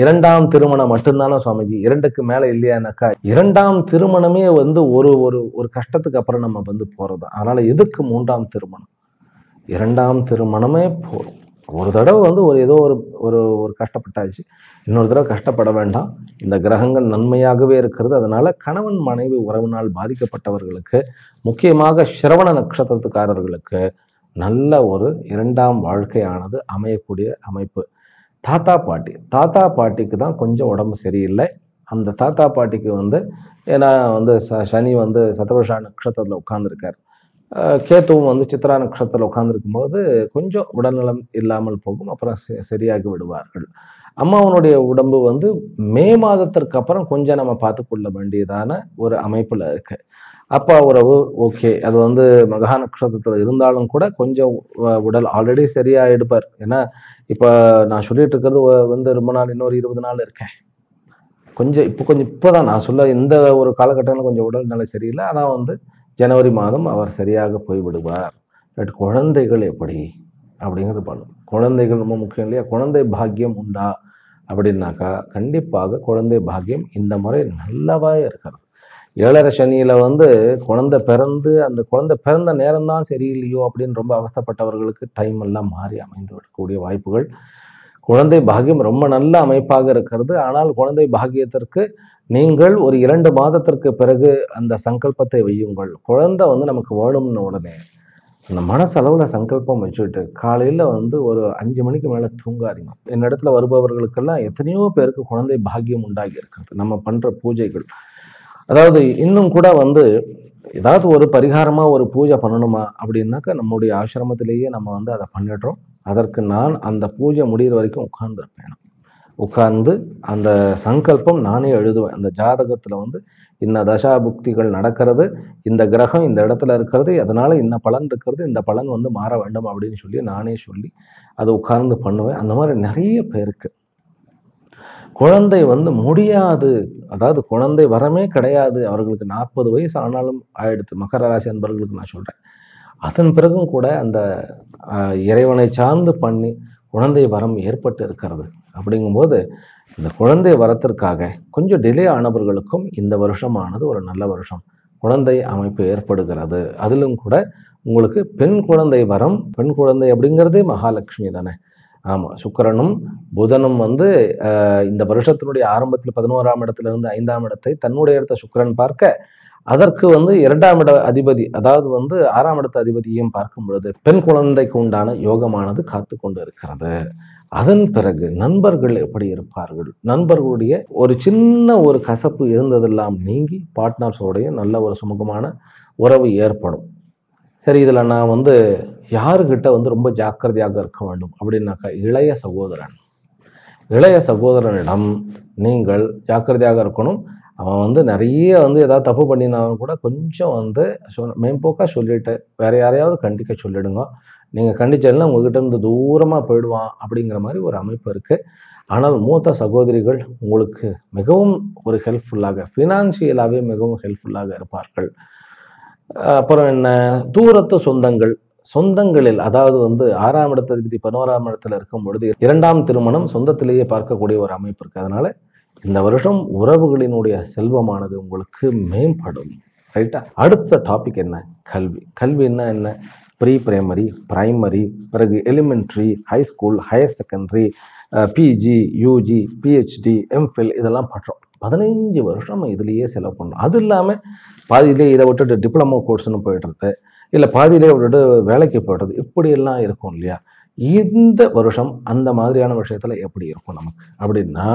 இரண்டாம் திருமணம் மட்டும்தானே சுவாமிஜி, இரண்டுக்கு மேல இல்லையானாக்கா, இரண்டாம் திருமணமே வந்து ஒரு ஒரு ஒரு கஷ்டத்துக்கு அப்புறம் நம்ம வந்து போறது. அதனால எதுக்கு மூன்றாம் திருமணம்? இரண்டாம் திருமணமே போதும். ஒரு தடவை வந்து ஒரு ஏதோ ஒரு ஒரு ஒரு கஷ்டப்பட்டாச்சு, இன்னொரு தடவை கஷ்டப்பட வேண்டாம். இந்த கிரகங்கள் நன்மையாகவே இருக்கிறது. அதனால கணவன் மனைவி உறவினால் பாதிக்கப்பட்டவர்களுக்கு, முக்கியமாக சிரவண நட்சத்திரத்துக்காரர்களுக்கு நல்ல ஒரு இரண்டாம் வாழ்க்கையானது அமையக்கூடிய அமைப்பு. தாத்தா பாட்டிக்கு தான் கொஞ்சம் உடம்பு சரியில்லை. அந்த தாத்தா பாட்டிக்கு வந்து ஏன்னா வந்து சனி வந்து சதவஷா நட்சத்திரத்தில் உட்கார்ந்துருக்கார். கேத்துவும் வந்து சித்ரா நட்சத்திரத்தில் உட்கார்ந்துருக்கும் போது கொஞ்சம் உடல்நலம் இல்லாமல் போகும். அப்புறம் சரியாகி விடுவார்கள். அம்மாவனுடைய உடம்பு வந்து மே மாதத்திற்கு அப்புறம் கொஞ்சம் நம்ம பார்த்துக்கொள்ள வேண்டியதான ஒரு அமைப்பில் இருக்கு. அப்பா உறவு ஓகே, அது வந்து மகா நட்சத்திரத்தில் இருந்தாலும் கூட கொஞ்சம் உடல் ஆல்ரெடி சரியாயிடுப்பார். ஏன்னா இப்போ நான் சொல்லிட்டு இருக்கிறது வந்து ரொம்ப நாள், இன்னொரு 20 நாள் இருக்கேன். கொஞ்சம் இப்போதான் நான் சொல்ல இந்த ஒரு காலகட்டத்தில் கொஞ்சம் உடல்நிலை சரியில்லை. ஆனால் வந்து ஜனவரி மாதம் அவர் சரியாக போய்விடுவார். பட் குழந்தைகள் எப்படி அப்படிங்கிறது பண்ணும். குழந்தைகள் ரொம்ப முக்கியம் இல்லையா? குழந்தை பாக்கியம் உண்டா அப்படின்னாக்கா கண்டிப்பாக குழந்தை பாக்கியம் இந்த முறை நல்லாவா இருக்கிறது. 7.5 சனியில வந்து குழந்தை பிறந்து அந்த குழந்தை பிறந்த நேரம் தான் சரியில்லையோ அப்படின்னு ரொம்ப அவஸ்தைப்பட்டவர்களுக்கு டைம் எல்லாம் மாறி அமைந்து விடக்கூடிய வாய்ப்புகள். குழந்தை பாக்கியம் ரொம்ப நல்ல அமைப்பாக இருக்கிறது. ஆனால் குழந்தை பாக்கியத்திற்கு நீங்கள் ஒரு 2 மாதத்திற்கு பிறகு அந்த சங்கல்பத்தை வையுங்கள். குழந்தை வந்து நமக்கு வேணும்னு உடனே அந்த மனசளவில் சங்கல்பம் வச்சுக்கிட்டு காலையில் வந்து ஒரு 5 மணிக்கு மேலே தூங்காதீங்க. என்னிடத்துல வருபவர்களுக்கெல்லாம் எத்தனையோ பேருக்கு குழந்தை பாக்கியம் உண்டாகி இருக்கிறது நம்ம பண்ணுற பூஜைகள். அதாவது இன்னும் கூட வந்து ஏதாவது ஒரு பரிகாரமாக ஒரு பூஜை பண்ணணுமா அப்படின்னாக்கா நம்முடைய ஆசிரமத்திலேயே நம்ம வந்து அதை பண்ணிடுறோம். அதற்கு நான் அந்த பூஜை முடிகிற வரைக்கும் உட்கார்ந்துருப்பேன். உட்கார்ந்து அந்த சங்கல்பம் நானே எழுதுவேன். அந்த ஜாதகத்தில் வந்து இன்ன தசா புக்திகள் நடக்கிறது, இந்த கிரகம் இந்த இடத்துல இருக்கிறது, அதனால இன்ன பலன் இருக்கிறது, இந்த பலன் வந்து மாற வேண்டும் அப்படின்னு சொல்லி நானே சொல்லி அதை உட்கார்ந்து பண்ணுவேன். அந்த மாதிரி நிறைய பேருக்கு குழந்தை வந்து முடியாது, அதாவது குழந்தை வரமே கிடையாது, அவர்களுக்கு 40 வயசு ஆனாலும் ஆயிடுத்து. மகர ராசி அன்பர்களுக்கு நான் சொல்கிறேன். அதன் பிறகும் கூட அந்த இறைவனை சார்ந்து பண்ணி குழந்தை வரம் ஏற்பட்டு இருக்கிறது. அப்படிங்கும்போது இந்த குழந்தை வரத்திற்காக கொஞ்சம் டிலே ஆனவர்களுக்கும் இந்த வருஷமானது ஒரு நல்ல வருஷம். குழந்தை அமைப்பு ஏற்படுகிறது. அதிலும் கூட உங்களுக்கு பெண் குழந்தை வரம், பெண் குழந்தை அப்படிங்கிறதே மகாலட்சுமி தானே. ஆமாம், சுக்கிரனும் புதனும் வந்து இந்த வருஷத்தினுடைய ஆரம்பத்தில் 11ஆம் இடத்திலிருந்து 5ஆம் இடத்தை தன்னுடைய இடத்த சுக்கிரன் பார்க்க, அதற்கு வந்து 2ஆம் இட அதிபதி, அதாவது வந்து 6ஆம் இடத்த அதிபதியையும் பார்க்கும் பொழுது பெண் குழந்தைக்கு உண்டான யோகமானது காத்து கொண்டு இருக்கிறது. அதன் பிறகு நண்பர்கள் எப்படி இருப்பார்கள்? நண்பர்களுடைய ஒரு சின்ன ஒரு கசப்பு இருந்ததெல்லாம் நீங்கி பார்ட்னர்ஸோடைய நல்ல ஒரு சுமூகமான உறவு ஏற்படும். சரி, இதில் நான் வந்து யாருக்கிட்ட வந்து ரொம்ப ஜாக்கிரதையாக இருக்க வேண்டும் அப்படின்னாக்கா, இளைய சகோதரனிடம் நீங்கள் ஜாக்கிரதையாக இருக்கணும். அவன் வந்து நிறைய வந்து ஏதாவது தப்பு பண்ணினாலும் கூட கொஞ்சம் வந்து மேம்போக்காக சொல்லிட்டு வேற யாரையாவது கண்டிக்க சொல்லிடுங்க. நீங்கள் கண்டிச்சல்னா உங்ககிட்ட இருந்து தூரமாக போயிடுவான் அப்படிங்கிற மாதிரி ஒரு அமைப்பு இருக்குது. ஆனால் மூத்த சகோதரிகள் உங்களுக்கு மிகவும் ஒரு ஹெல்ப்ஃபுல்லாக, ஃபினான்ஷியலாகவே மிகவும் ஹெல்ப்ஃபுல்லாக இருப்பார்கள். அப்புறம் என்ன, தூரத்து சொந்தங்களில் அதாவது வந்து 6ஆம் இடத்ததிபதி 11ஆம் இடத்துல இருக்கும் பொழுது 2ஆம் திருமணம் சொந்தத்திலேயே பார்க்கக்கூடிய ஒரு அமைப்பு இருக்கு. அதனால இந்த வருஷம் உறவுகளினுடைய செல்வமானது உங்களுக்கு மேம்படும். ரைட்டா? அடுத்த டாபிக் என்ன? கல்வின்னா என்ன? ப்ரீ பிரைமரி, பிறகு elementary, high school, higher secondary, PG, UG, PhD, MPhil இதெல்லாம் பண்ணுறோம். 15 வருஷம் இதுலேயே செலவு பண்ணுறோம். அது இல்லாமல் பாதியிலே இதை விட்டுட்டு டிப்ளமோ கோர்ஸ்னு போய்டுறது, இல்லை பாதியிலே விட்டுட்டு வேலைக்கு போய்டுறது, இப்படியெல்லாம் இருக்கும் இல்லையா? இந்த வருஷம் அந்த மாதிரியான விஷயத்தில் எப்படி இருக்கும் நமக்கு அப்படின்னா,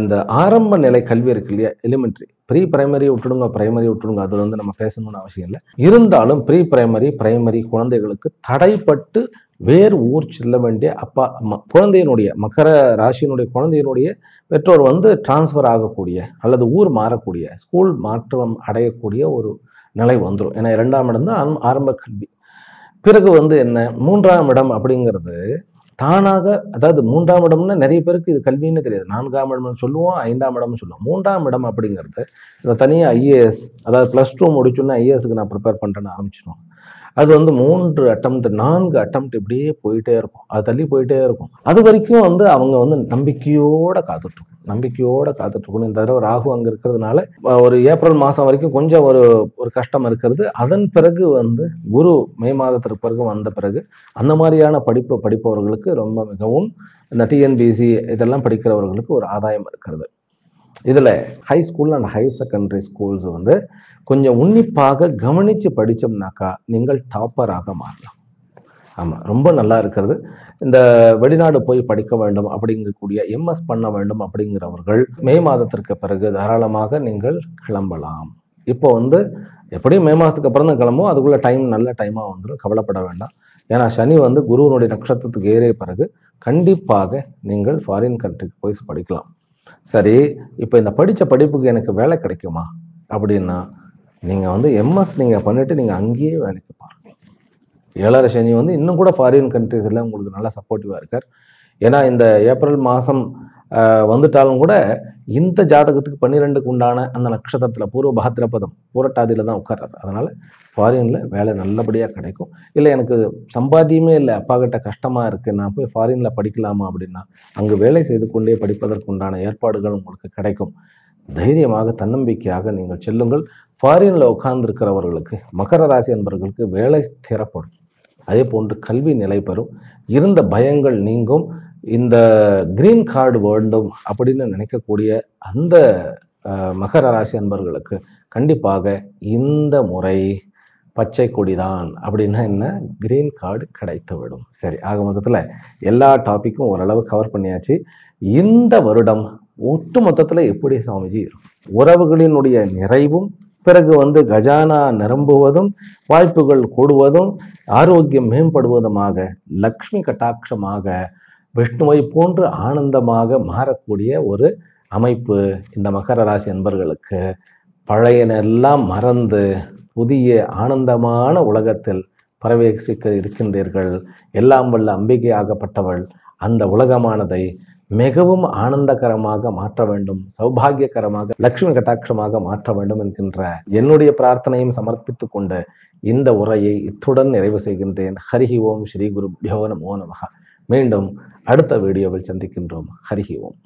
இந்த ஆரம்ப நிலை கல்வி இருக்கு இல்லையா, எலிமெண்ட்ரி, ப்ரீ பிரைமரி விட்டுடுங்க, அது வந்து நம்ம பேசணும்னு அவசியம் இல்லை. இருந்தாலும் ப்ரீ பிரைமரி குழந்தைகளுக்கு தடைப்பட்டு வேறு ஊர் செல்ல வேண்டிய அப்பா அம்மா, குழந்தையினுடைய மகர ராசியினுடைய குழந்தையினுடைய பெற்றோர் வந்து டிரான்ஸ்ஃபர் ஆகக்கூடிய அல்லது ஊர் மாறக்கூடிய, ஸ்கூல் மாற்றம் அடையக்கூடிய ஒரு நிலை வந்துடும். ஏன்னா 2ஆம் இடம் தான் ஆரம்ப கல்வி. பிறகு வந்து என்ன, 3ஆம் இடம் அப்படிங்கிறது தானாக, அதாவது 3ஆம் இடம்னா நிறைய பேருக்கு இது கல்வின்னு தெரியாது. 4ஆம் இடம்னு சொல்லுவோம், 5ஆம் இடம்னு சொல்லுவோம். 3ஆம் இடம் அப்படிங்கிறது இந்த தனியாக ஐஏஎஸ், அதாவது +2 முடிச்சோன்னா ஐஏஎஸ்க்கு நான் ப்ரிப்பேர் பண்ணுறேன்னு ஆரம்பிச்சிடுவோம். அது வந்து 3 அட்டெம்ப்ட் 4 அட்டெம்ப்ட் இப்படியே போயிட்டே இருக்கும். அது தள்ளி போயிட்டே இருக்கும். அது வரைக்கும் வந்து அவங்க வந்து நம்பிக்கையோட காத்துட்ருக்கணும். இந்த தடவை ராகு அங்க இருக்கிறதுனால ஒரு ஏப்ரல் மாசம் வரைக்கும் கொஞ்சம் ஒரு கஷ்டம் இருக்கிறது. அதன் பிறகு வந்து குரு மே மாதத்திற்கு பிறகு வந்த பிறகு அந்த மாதிரியான படிப்பவர்களுக்கு ரொம்ப மிகவும் இந்த டிஎன்பிஎஸ்சி இதெல்லாம் படிக்கிறவர்களுக்கு ஒரு ஆதாயம் இருக்கிறது. இதில் high school and higher secondary schools வந்து கொஞ்சம் உன்னிப்பாக கவனித்து படித்தோம்னாக்கா நீங்கள் டாப்பராக மாறலாம். ஆமாம், ரொம்ப நல்லா இருக்கிறது. இந்த வெளிநாடு போய் படிக்க வேண்டும் அப்படிங்கக்கூடிய எம்எஸ் பண்ண வேண்டும் அப்படிங்கிறவர்கள் மே மாதத்திற்கு பிறகு தாராளமாக நீங்கள் கிளம்பலாம். இப்போ வந்து எப்படியும் மே மாதத்துக்கு அப்புறம் தான் கிளம்பும். அதுக்குள்ளே நல்ல டைமாக வந்துடும், கவலைப்பட வேண்டாம். ஏன்னா சனி வந்து குருவனுடைய நட்சத்திரத்துக்கு ஏறிய பிறகு கண்டிப்பாக நீங்கள் ஃபாரின் கண்ட்ரிக்கு போய் படிக்கலாம். சரி, இப்போ இந்த படித்த படிப்புக்கு எனக்கு வேலை கிடைக்குமா அப்படின்னா, நீங்கள் வந்து எம்எஸ் நீங்கள் பண்ணிவிட்டு நீங்கள் அங்கேயே வேலைக்கு பாருங்கள். 7.5 சனி வந்து இன்னும் கூட ஃபாரின் கண்ட்ரீஸில் உங்களுக்கு நல்லா சப்போர்ட்டிவாக இருக்கார். ஏன்னா இந்த ஏப்ரல் மாதம் வந்துட்டாலும் கூட இந்த ஜாதகத்துக்கு 12க்கு உண்டான அந்த நட்சத்திரத்தில் பூர்வ பாத்திரபதம் பூரட்டாதியில் தான் உட்கார்றாரு. அதனால் ஃபாரினில் வேலை நல்லபடியாக கிடைக்கும். இல்லை எனக்கு சம்பாத்தியமே இல்லை, அப்பா கிட்ட கஷ்டமாக இருக்குது, நான் போய் ஃபாரினில் படிக்கலாமா அப்படின்னா அங்கு வேலை செய்து கொண்டே படிப்பதற்கு உண்டான ஏற்பாடுகள் உங்களுக்கு கிடைக்கும். தைரியமாக தன்னம்பிக்கையாக நீங்கள் செல்லுங்கள். ஃபாரினில் உட்கார்ந்துருக்கிறவர்களுக்கு மகர ராசி என்பவர்களுக்கு வேலை ஸ்திரப்படும். அதே போன்று கல்வி நிலை பெறும். இருந்த பயங்கள் நீங்கும். இந்த கிரீன் கார்டு வேண்டும் அப்படின்னு நினைக்கக்கூடிய அந்த மகர ராசி அன்பர்களுக்கு கண்டிப்பாக இந்த முறை பச்சை கொடிதான் அப்படின்னா என்ன, கிரீன் கார்டு கிடைத்து விடும். சரி, ஆக மொத்தத்தில் எல்லா டாப்பிக்கும் ஓரளவு கவர் பண்ணியாச்சு. இந்த வருடம் ஒட்டு மொத்தத்தில் எப்படி சுவாமிஜி இருக்கும்? உறவுகளினுடைய நிறைவும், பிறகு வந்து கஜானா நிரம்புவதும், வாய்ப்புகள் கூடுவதும், ஆரோக்கியம் மேம்படுவதுமாக, லக்ஷ்மி கட்டாட்சமாக, விஷ்ணுவை போன்று ஆனந்தமாக மாறக்கூடிய ஒரு அமைப்பு இந்த மகர ராசி அன்பர்களுக்கு. பழையனெல்லாம் மறந்து புதிய ஆனந்தமான உலகத்தில் பிரவேசிக்க இருக்கின்றீர்கள். எல்லாம் வல்ல அம்பிகை ஆகப்பட்டவள் அந்த உலகமானதை மிகவும் ஆனந்தகரமாக மாற்ற வேண்டும், சௌபாகியகரமாக, லக்ஷ்மி கட்டாட்சமாக மாற்ற வேண்டும் என்கின்ற என்னுடைய பிரார்த்தனையும் சமர்ப்பித்து கொண்டு இந்த உரையை இத்துடன் நிறைவு செய்கின்றேன். ஹரிஹி ஓம். ஸ்ரீ குருப்யோ நமோ நமஹ. மீண்டும் அடுத்த வீடியோவில் சந்திக்கின்றோம். ஹரிஹி ஓம்.